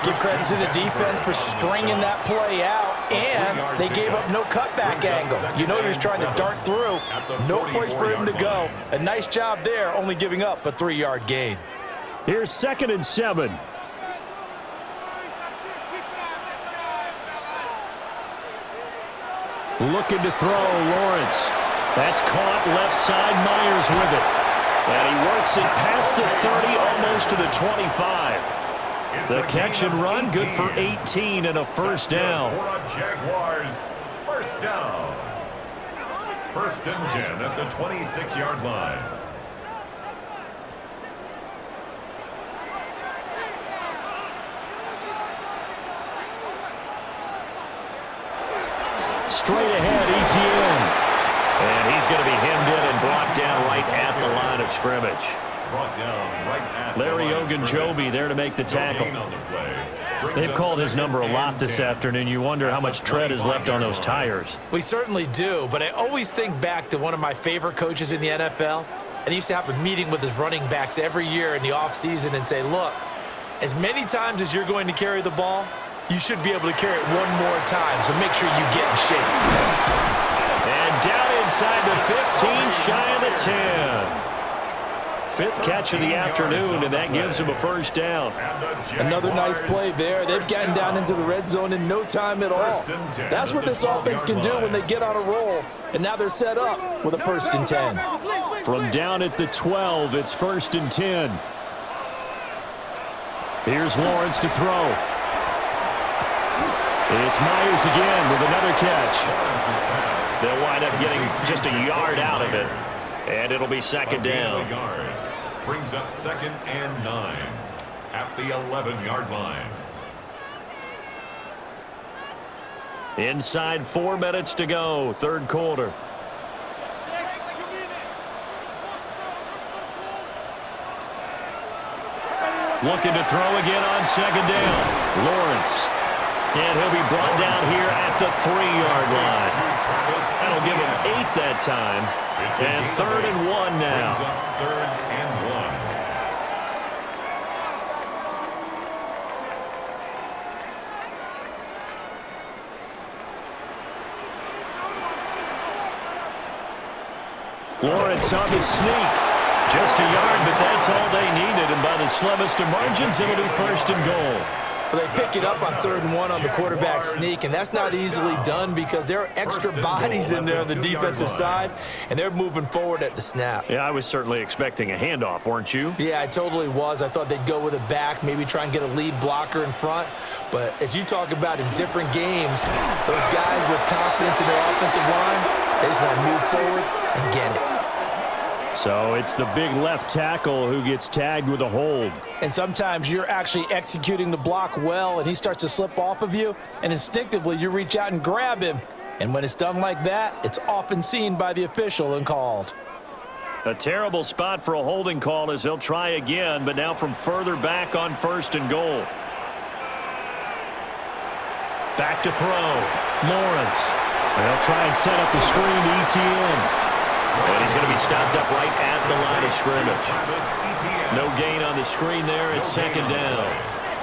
Give credit to the defense for stringing that play out, and they gave up no cutback angle. You know he was trying to dart through. No place for him to go. A nice job there, only giving up a 3-yard gain. Here's 2nd and 7. Looking to throw, Lawrence. That's caught left side, Myers with it. And he works it past the 30, almost to the 25. The catch and run, good for 18 and a first down. Jaguars, first down. 1st and 10 at the 26-yard line. Straight ahead, ETN. And he's going to be hemmed in and brought down right at the line of scrimmage. Larry Ogunjobi there to make the tackle. They've called his number a lot this afternoon. You wonder how much tread is left on those tires. We certainly do, but I always think back to one of my favorite coaches in the NFL. And he used to have a meeting with his running backs every year in the offseason and say, look, as many times as you're going to carry the ball, you should be able to carry it one more time, so make sure you get in shape. And down inside the 15, shy of the 10. 5th catch of the afternoon, and that gives him a first down. Another nice play there. They've gotten down into the red zone in no time at all. That's what this offense can do when they get on a roll. And now they're set up with a 1st and 10. From down at the 12, it's 1st and 10. Here's Lawrence to throw. It's Myers again with another catch. They'll wind up getting just a yard out of it. And it'll be second down. Brings up 2nd and 9 at the 11-yard line. Inside 4 minutes to go, third quarter. Looking to throw again on second down. Lawrence. And he'll be brought down here at the 3-yard line. That'll give him 8 that time. And 3rd and 1 now. 3rd and 1. Lawrence on the sneak. Just a yard, but that's all they needed. And by the slimmest of margins, it'll be 1st and goal. Well, they pick it up on 3rd and 1 on the quarterback sneak, and that's not easily done because there are extra bodies in there on the defensive side, and they're moving forward at the snap. Yeah, I was certainly expecting a handoff, weren't you? Yeah, I totally was. I thought they'd go with a back, maybe try and get a lead blocker in front. But as you talk about in different games, those guys with confidence in their offensive line, they just want to move forward and get it. So it's the big left tackle who gets tagged with a hold. And sometimes you're actually executing the block well, and he starts to slip off of you, and instinctively you reach out and grab him. And when it's done like that, it's often seen by the official and called. A terrible spot for a holding call as they'll try again, but now from further back on 1st and goal. Back to throw. Lawrence. They'll try and set up the screen to ETN. And he's going to be stopped up right at the line of scrimmage. No gain on the screen there. It's 2nd down.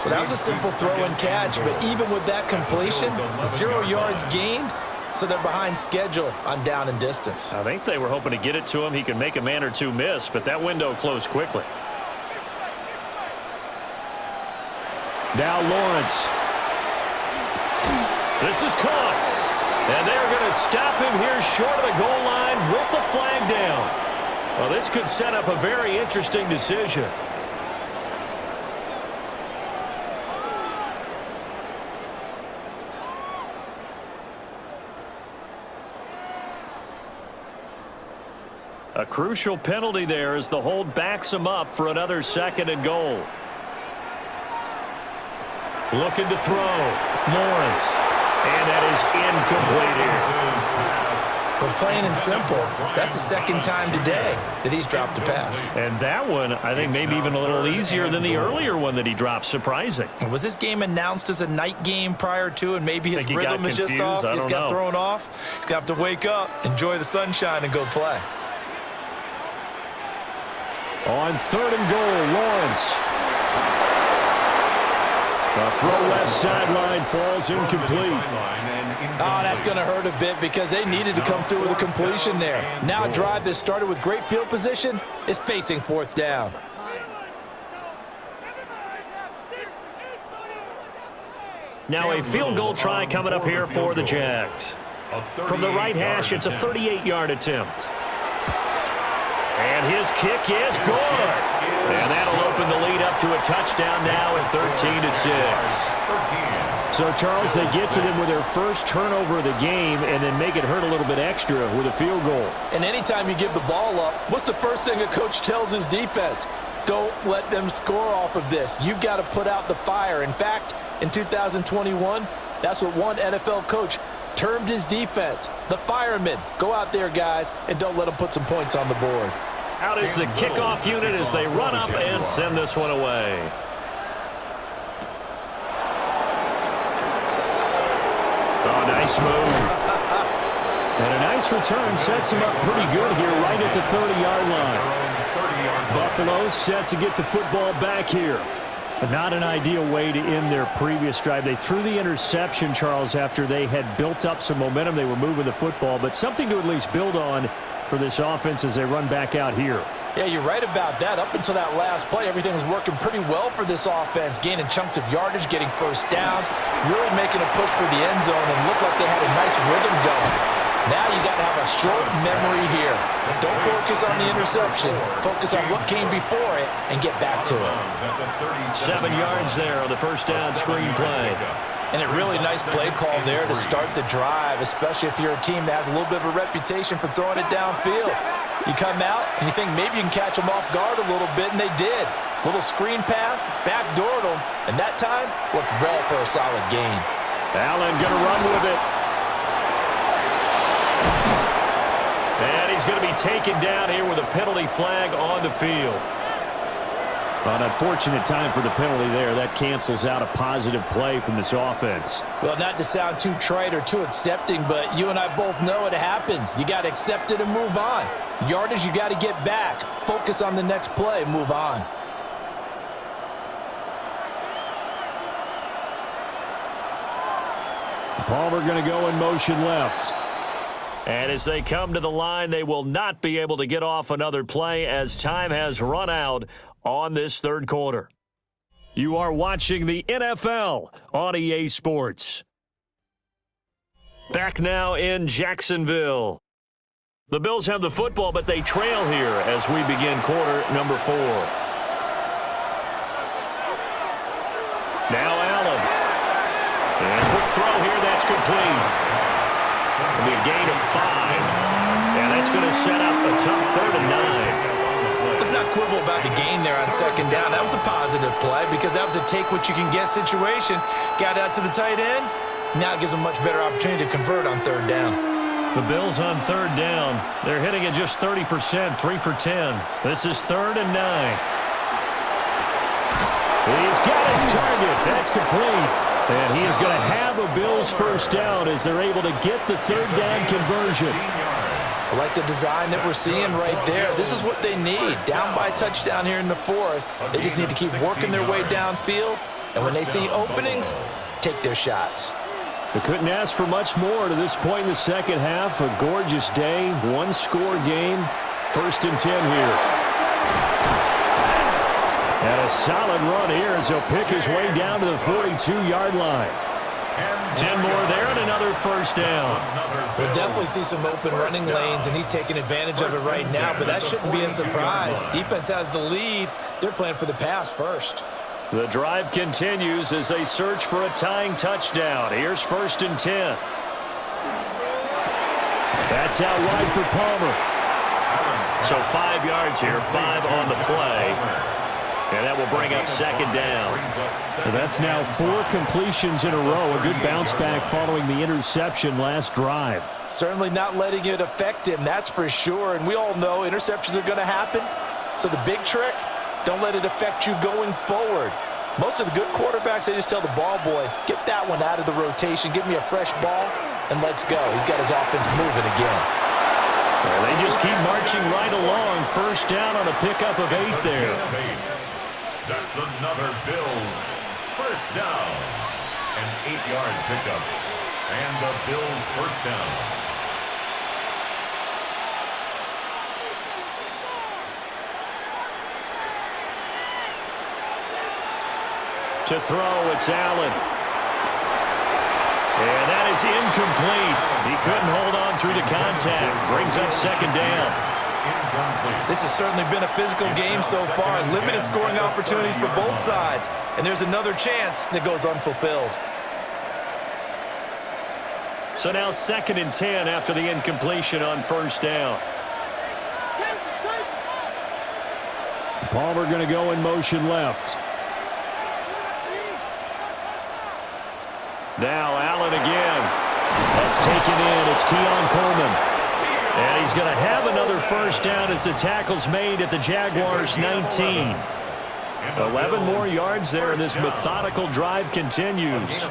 Well, that was a simple throw and catch, but even with that completion, 0 yards gained, so they're behind schedule on down and distance. I think they were hoping to get it to him. He could make a man or two miss, but that window closed quickly. Now Lawrence. This is caught. And they're going to stop him here short of the goal line with the flag down. Well, this could set up a very interesting decision. A crucial penalty there as the hold backs him up for another 2nd and goal. Looking to throw. Lawrence. And that is incomplete here. But plain and simple, that's the 2nd time today that he's dropped a pass. And that one, I think, maybe even a little easier than the earlier one that he dropped. Surprising. Was this game announced as a night game prior to, and maybe his rhythm is just off? He's got thrown off. He's going to have to wake up, enjoy the sunshine, and go play. On 3rd and goal, Lawrence. The throw left sideline falls incomplete. Oh, that's going to hurt a bit because they needed to come through with a completion there. Now a drive that started with great field position is facing 4th down. Now a field goal try coming up here for the Jags. From the right hash, it's a 38-yard attempt. And his kick is good. And that'll open the lead up to a touchdown now at 13-6. So, Charles, they get to them with their first turnover of the game and then make it hurt a little bit extra with a field goal. And anytime you give the ball up, what's the first thing a coach tells his defense? Don't let them score off of this. You've got to put out the fire. In fact, in 2021, that's what one NFL coach termed his defense. The firemen. Go out there, guys, and don't let them put some points on the board. Out is the kickoff unit as they run up and send this one away. Oh, nice move. And a nice return sets him up pretty good here right at the 30-yard line. Buffalo set to get the football back here. But not an ideal way to end their previous drive. They threw the interception, Charles, after they had built up some momentum. They were moving the football, but something to at least build on for this offense as they run back out here. Yeah, you're right about that. Up until that last play, everything was working pretty well for this offense, gaining chunks of yardage, getting first downs, really making a push for the end zone, and looked like they had a nice rhythm going. Now you got to have a short memory here. Don't focus on the interception. Focus on what came before it and get back to it. 7 yards there on the first down screen play. And a really nice play call there to start the drive, especially if you're a team that has a little bit of a reputation for throwing it downfield. You come out and you think maybe you can catch them off guard a little bit, and they did. Little screen pass, backdoored them, and that time worked well for a solid gain. Allen going to run with it. And he's going to be taken down here with a penalty flag on the field. An unfortunate time for the penalty there. That cancels out a positive play from this offense. Well, not to sound too trite or too accepting, but you and I both know it happens. You got to accept it and move on. Yardage, you got to get back. Focus on the next play. Move on. Palmer going to go in motion left. And as they come to the line, they will not be able to get off another play as time has run out on this third quarter. You are watching the NFL on EA Sports. Back now in Jacksonville. The Bills have the football, but they trail here as we begin quarter number 4. Now Allen. And quick throw here, that's complete. It'll be a gain of 5. And that's going to set up a tough 3rd and 9. Let's not quibble about the gain there on 2nd down. That was a positive play because that was a take-what-you-can-get situation. Got out to the tight end. Now it gives them a much better opportunity to convert on 3rd down. The Bills on 3rd down. They're hitting it just 30%, 3 for 10. This is 3rd and 9. He's got his target. That's complete. And he is going to have a Bills first down as they're able to get the 3rd down conversion. I like the design that we're seeing right there. This is what they need. Down by a touchdown here in the 4th. They just need to keep working their way downfield. And when they see openings, take their shots. They couldn't ask for much more to this point in the second half. A gorgeous day, 1-score game. 1st and 10 here. And a solid run here as he'll pick his way down to the 42-yard line. 10 more there and another first down. We'll definitely see some open running lanes, and he's taking advantage of it right now, but that shouldn't be a surprise. Defense has the lead. They're playing for the pass first. The drive continues as they search for a tying touchdown. Here's 1st and 10. That's out wide for Palmer. So 5 yards here, 5 on the play. And that will bring up 2nd down. That's now 4 completions in a row. A good bounce back following the interception last drive. Certainly not letting it affect him, that's for sure. And we all know interceptions are going to happen. So the big trick, don't let it affect you going forward. Most of the good quarterbacks, they just tell the ball boy, get that one out of the rotation, give me a fresh ball, and let's go. He's got his offense moving again. Well, they just keep marching right along. First down on a pickup of 8 there. That's another Bills first down. An 8-yard pickup. And the Bills first down. To throw, it's Allen. And that is incomplete. He couldn't hold on through the contact. Brings up 2nd down. This has certainly been a physical game so far. Limited scoring opportunities for both sides. And there's another chance that goes unfulfilled. So now 2nd and 10 after the incompletion on 1st down. Palmer going to go in motion left. Now Allen again. That's taken in. It's Keon Coleman. And he's going to have another first down as the tackle's made at the Jaguars 19. 11 more yards there, and this methodical drive continues.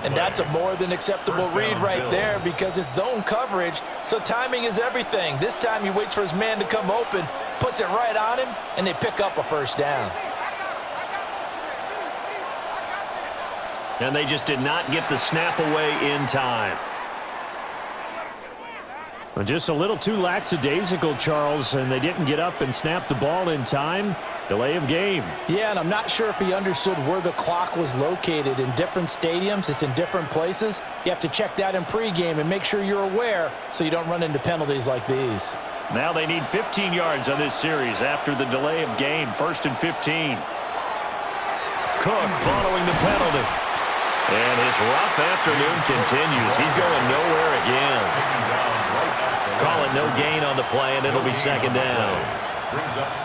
And that's a more than acceptable read right there because it's zone coverage, so timing is everything. This time he waits for his man to come open, puts it right on him, and they pick up a first down. And they just did not get the snap away in time. Just a little too lackadaisical, Charles, and they didn't get up and snap the ball in time. Delay of game. Yeah, and I'm not sure if he understood where the clock was located. In different stadiums, it's in different places. You have to check that in pregame and make sure you're aware so you don't run into penalties like these. Now they need 15 yards on this series after the delay of game. 1st and 15. Cook following the penalty. And his rough afternoon continues. He's going nowhere again. Call it no gain on the play, and it'll be second down.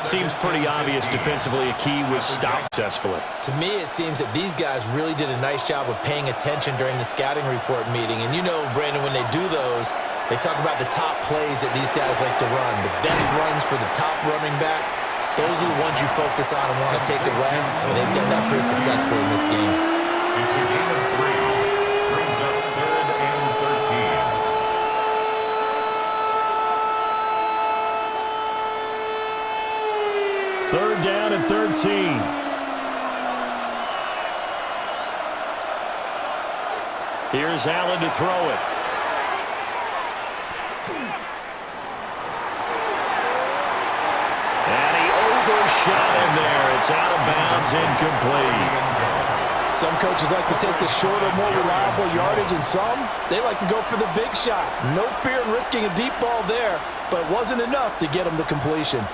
Seems pretty obvious defensively a key was stopped successfully. To me, it seems that these guys really did a nice job of paying attention during the scouting report meeting. And you know, Brandon, when they do those, they talk about the top plays that these guys like to run. The best runs for the top running back, those are the ones you focus on and want to take away. And they've done that pretty successfully in this game. It's a gain of 3. Brings up 3rd and 13. Third down and 13. Here's Allen to throw it. And he overshot him there. It's out of bounds, incomplete. Some coaches like to take the shorter, more reliable yardage, and some, they like to go for the big shot. No fear in risking a deep ball there, but it wasn't enough to get him the completion.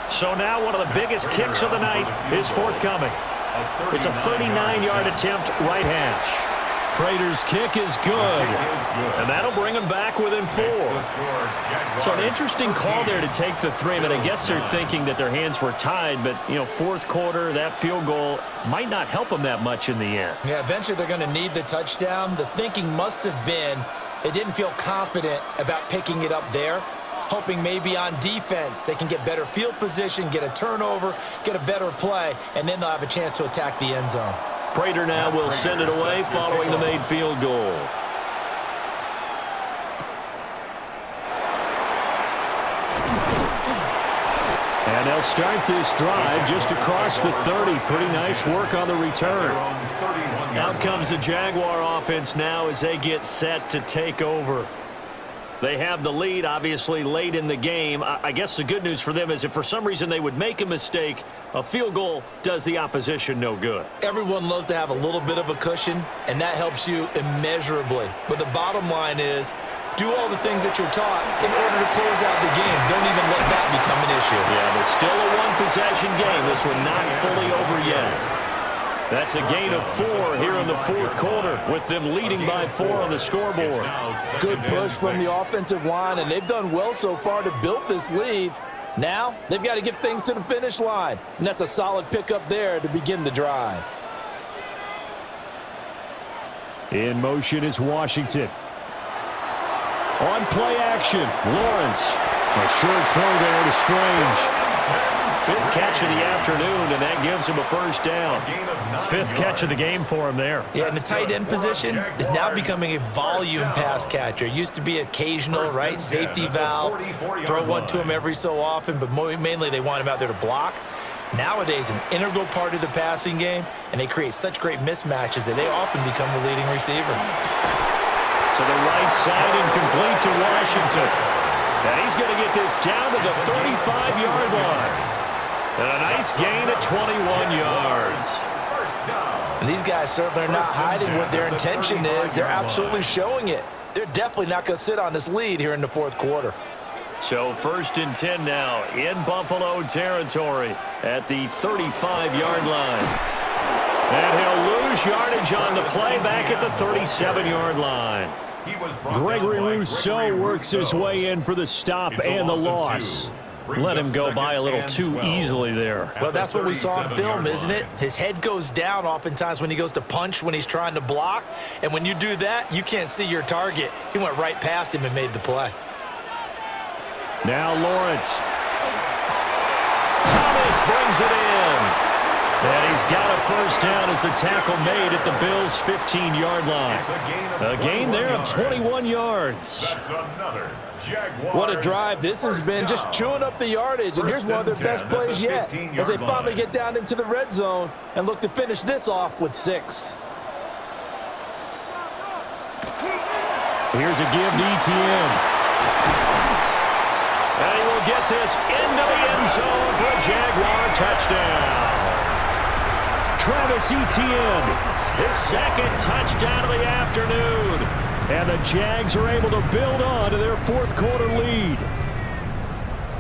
So now one of the biggest kicks of the night is forthcoming. It's a 39-yard attempt, right hash. Prater's kick is good, and that'll bring him back within 4. So an interesting call there to take the 3. But I guess they're thinking that their hands were tied, but, you know, fourth quarter, that field goal might not help them that much in the end. Yeah, eventually they're going to need the touchdown. The thinking must have been they didn't feel confident about picking it up there, hoping maybe on defense they can get better field position, get a turnover, get a better play, and then they'll have a chance to attack the end zone. Prater now will send it away following the made field goal. And they'll start this drive just across the 30. Pretty nice work on the return. Out comes the Jaguar offense now as they get set to take over. They have the lead, obviously, late in the game. I guess the good news for them is if for some reason they would make a mistake, a field goal does the opposition no good. Everyone loves to have a little bit of a cushion, and that helps you immeasurably. But the bottom line is, do all the things that you're taught in order to close out the game. Don't even let that become an issue. Yeah, but still a one-possession game. This one not fully over yet. That's a gain of 4 here in the fourth quarter with them leading by 4 on the scoreboard. Good push from the offensive line, and they've done well so far to build this lead. Now they've got to get things to the finish line, and that's a solid pickup there to begin the drive. In motion is Washington. On play action, Lawrence. A short throw there to Strange. 5th catch of the afternoon, and that gives him a first down. 5th catch of the game for him there. Yeah, and the tight end position is now becoming a volume pass catcher. It used to be occasional, right? Safety valve. Throw one to him every so often, but mainly they want him out there to block. Nowadays, an integral part of the passing game, and they create such great mismatches that they often become the leading receiver. To the right side and complete to Washington. And he's going to get this down to the 35-yard line. And a nice gain of 21 yards. And these guys certainly are not hiding what their intention is. They're absolutely showing it. They're definitely not going to sit on this lead here in the fourth quarter. So 1st and 10 now in Buffalo territory at the 35-yard line. And he'll lose yardage on the play back at the 37-yard line. Gregory Rousseau works his way in for the stop and the loss. Let him go by a little too easily there. Well, that's what we saw in film, isn't it? His head goes down oftentimes when he goes to punch, when he's trying to block. And when you do that, you can't see your target. He went right past him and made the play. Now Lawrence. Thomas brings it in. And he's got a first down as the tackle made at the Bills' 15-yard line. A gain there of 21 yards. What a drive this has been, just chewing up the yardage. And here's one of their best plays yet as they finally get down into the red zone and look to finish this off with 6. Here's a give to ETN. And he will get this into the end zone for a Jaguar touchdown. Travis Etienne, his 2nd touchdown of the afternoon. And the Jags are able to build on to their fourth quarter lead.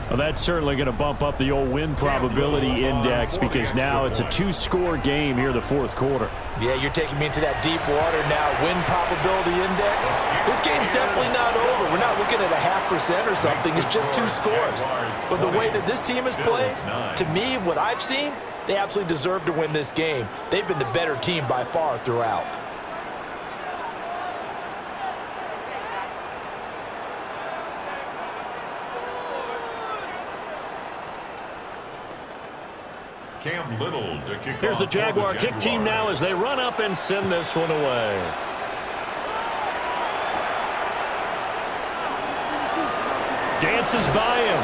Well, that's certainly going to bump up the old win probability index because now it's a 2-score game here in the fourth quarter. Yeah, you're taking me into that deep water now. Win probability index. This game's definitely not over. We're not looking at a 0.5% or something. It's just 2 scores. But the way that this team has played, to me, what I've seen, they absolutely deserve to win this game. They've been the better team by far throughout. Cam Little to kick Here's the off Jaguar for kick team now as they run up and send this one away. Dances by him.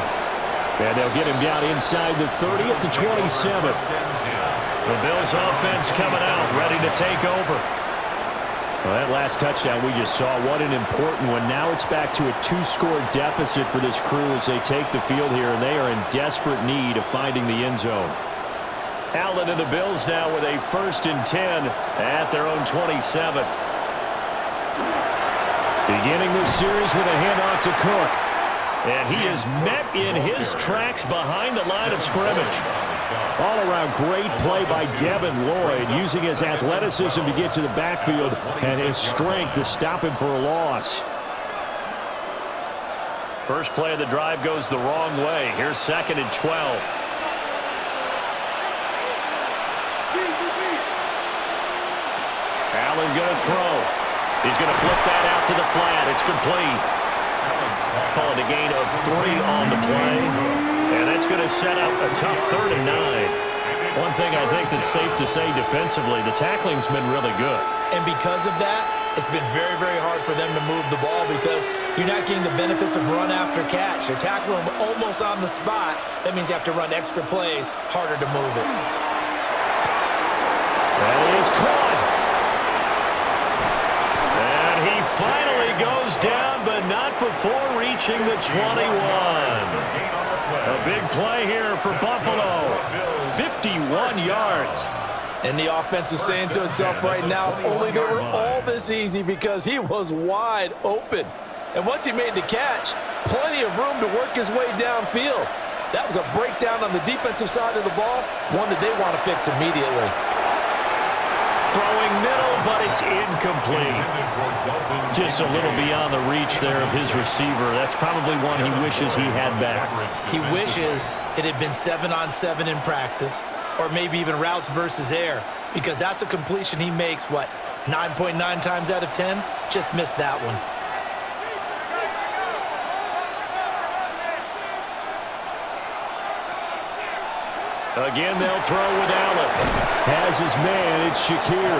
And they'll get him down inside the 30 at the 27. The Bills offense coming out, ready to take over. Well, that last touchdown we just saw, what an important one. Now it's back to a 2-score deficit for this crew as they take the field here, and they are in desperate need of finding the end zone. Allen and the Bills now with a 1st and 10 at their own 27. Beginning this series with a handoff to Cook. And he is met in his tracks behind the line of scrimmage. All-around great play by Devin Lloyd, using his athleticism to get to the backfield and his strength to stop him for a loss. First play of the drive goes the wrong way. Here's 2nd and 12. Allen going to throw. He's going to flip that out to the flat. It's complete. Calling a gain of 3 on the play. And that's going to set up a tough 3rd and 9. One thing I think that's safe to say defensively, the tackling's been really good. And because of that, it's been very, very hard for them to move the ball because you're not getting the benefits of run after catch. They're tackling them almost on the spot. That means you have to run extra plays, harder to move it. That is caught. And he finally goes down, but not before reaching the 21. A big play here for Buffalo. 51 yards. And the offense is saying to itself right now, only they were all this easy because he was wide open. And once he made the catch, plenty of room to work his way downfield. That was a breakdown on the defensive side of the ball, one that they want to fix immediately. Throwing middle, but it's incomplete. Just a little beyond the reach there of his receiver. That's probably one he wishes he had back. He wishes it had been 7-on-7 in practice, or maybe even routes versus air, because that's a completion he makes, 9.9 times out of 10? Just missed that one. Again, they'll throw with Allen. Has his man, it's Shakir.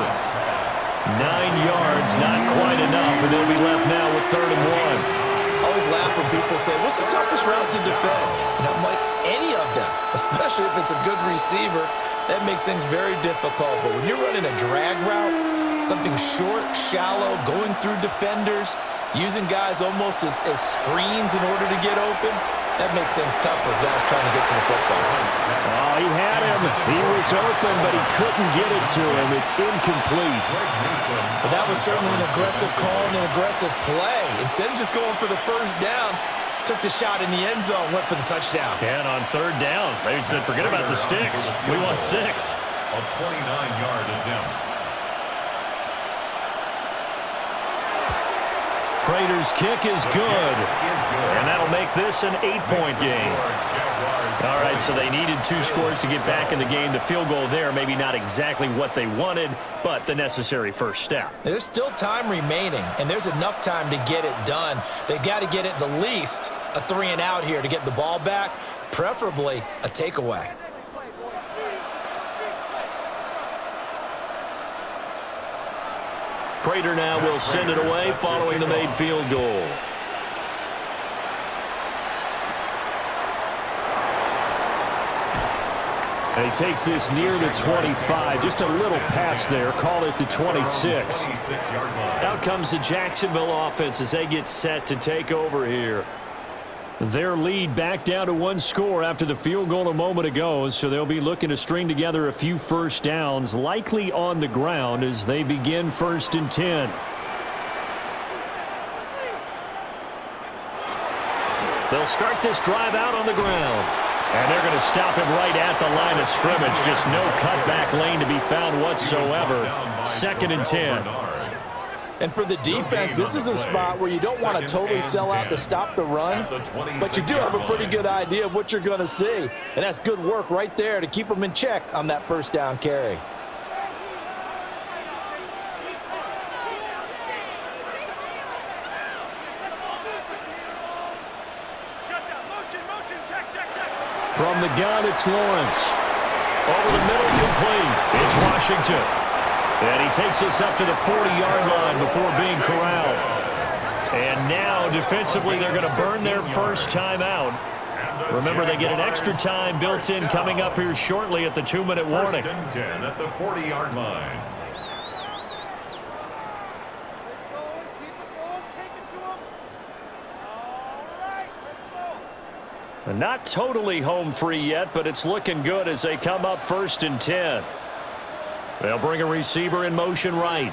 9 yards, not quite enough, and they'll be left now with 3rd and 1. I always laugh when people say, what's the toughest route to defend? And I'm like, any of them, especially if it's a good receiver. That makes things very difficult. But when you're running a drag route, something short, shallow, going through defenders, using guys almost as screens in order to get open, that makes things tough for guys trying to get to the football. Oh, he had him. He was open, but he couldn't get it to him. It's incomplete. But that was certainly an aggressive call and an aggressive play. Instead of just going for the 1st down, took the shot in the end zone, went for the touchdown. And on 3rd down, they said, forget about the sticks. We want 6. A 29-yard attempt. Prater's kick is good. And that'll make this an 8-point game. All right, so they needed 2 scores to get back in the game. The field goal there, maybe not exactly what they wanted, but the necessary first step. There's still time remaining, and there's enough time to get it done. They got to get at the least a 3-and-out here to get the ball back, preferably a takeaway. Prater now will send it away following the made field goal. And he takes this near the 25. Just a little pass there. Call it the 26. Out comes the Jacksonville offense as they get set to take over here. Their lead back down to 1 score after the field goal a moment ago, so they'll be looking to string together a few first downs, likely on the ground as they begin 1st and 10. They'll start this drive out on the ground. And they're going to stop him right at the line of scrimmage. Just no cutback lane to be found whatsoever. 2nd and 10. And for the defense, this is a spot where you don't want to totally sell out to stop the run, but you do have a pretty good idea of what you're going to see. And that's good work right there to keep them in check on that first down carry. From the gun, it's Lawrence. Over the middle, complete. It's Washington. And he takes us up to the 40-yard line before being corralled. And now, defensively, they're going to burn their first timeout. Remember, they get an extra time built in coming up here shortly at the 2-minute warning. 1st and 10 at the 40-yard line. And not totally home free yet, but it's looking good as they come up 1st and 10. They'll bring a receiver in motion right.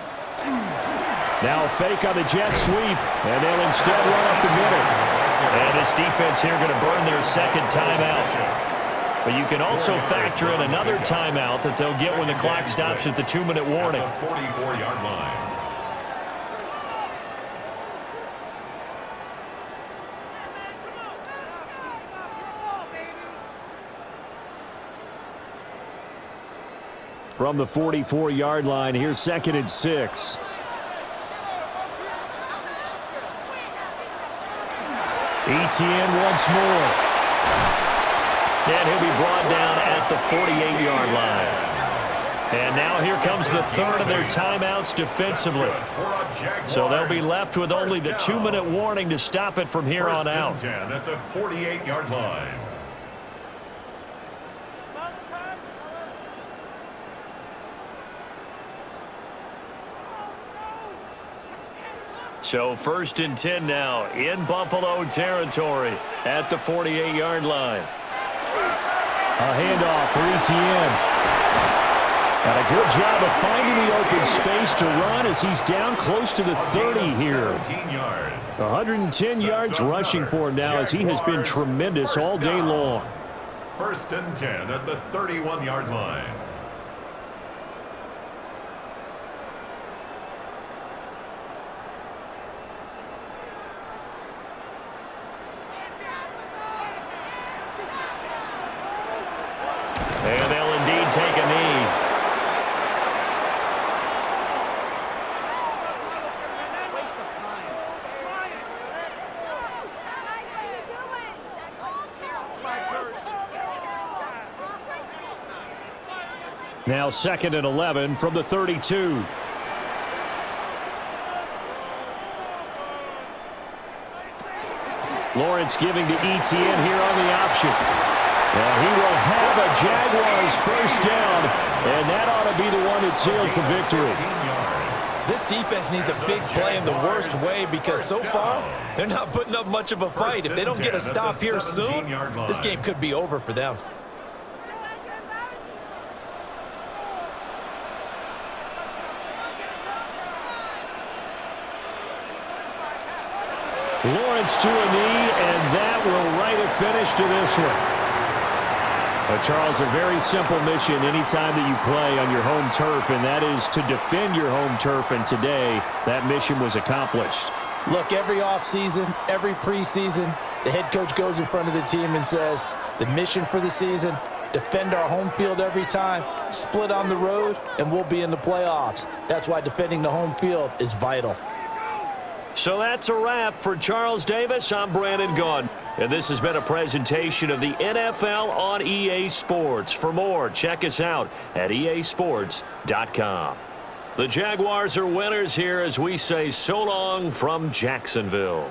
Now a fake on the jet sweep, and they'll instead run up the middle. And this defense here going to burn their 2nd timeout. But you can also factor in another timeout that they'll get when the clock stops at the 2-minute warning. 44-yard line. From the 44-yard line, here's 2nd and 6. Etienne once more. And he'll be brought down at the 48-yard line. And now here comes the 3rd of their timeouts defensively. So they'll be left with only the 2-minute warning to stop it from here on out. 1st and 10 at the 48-yard line. So 1st and 10 now in Buffalo territory at the 48-yard line. A handoff for Etienne. And a good job of finding the open space to run as he's down close to the 30 here. 110 yards rushing for him now as he has been tremendous all day long. 1st and 10 at the 31-yard line. And they'll indeed take a knee. Now 2nd and 11 from the 32. Lawrence giving to Etienne here on the option. And he will have a Jaguars first down, and that ought to be the one that seals the victory. This defense needs a big play in the worst way because so far, they're not putting up much of a fight. If they don't get a stop here soon, this game could be over for them. Lawrence to a knee, and that will write a finish to this one. But Charles, a very simple mission anytime that you play on your home turf, and that is to defend your home turf, and today that mission was accomplished. Look, every offseason, every preseason, the head coach goes in front of the team and says, the mission for the season, defend our home field every time, split on the road, and we'll be in the playoffs. That's why defending the home field is vital. So that's a wrap for Charles Davis. I'm Brandon Gaudin, and this has been a presentation of the NFL on EA Sports. For more, check us out at easports.com. The Jaguars are winners here as we say so long from Jacksonville.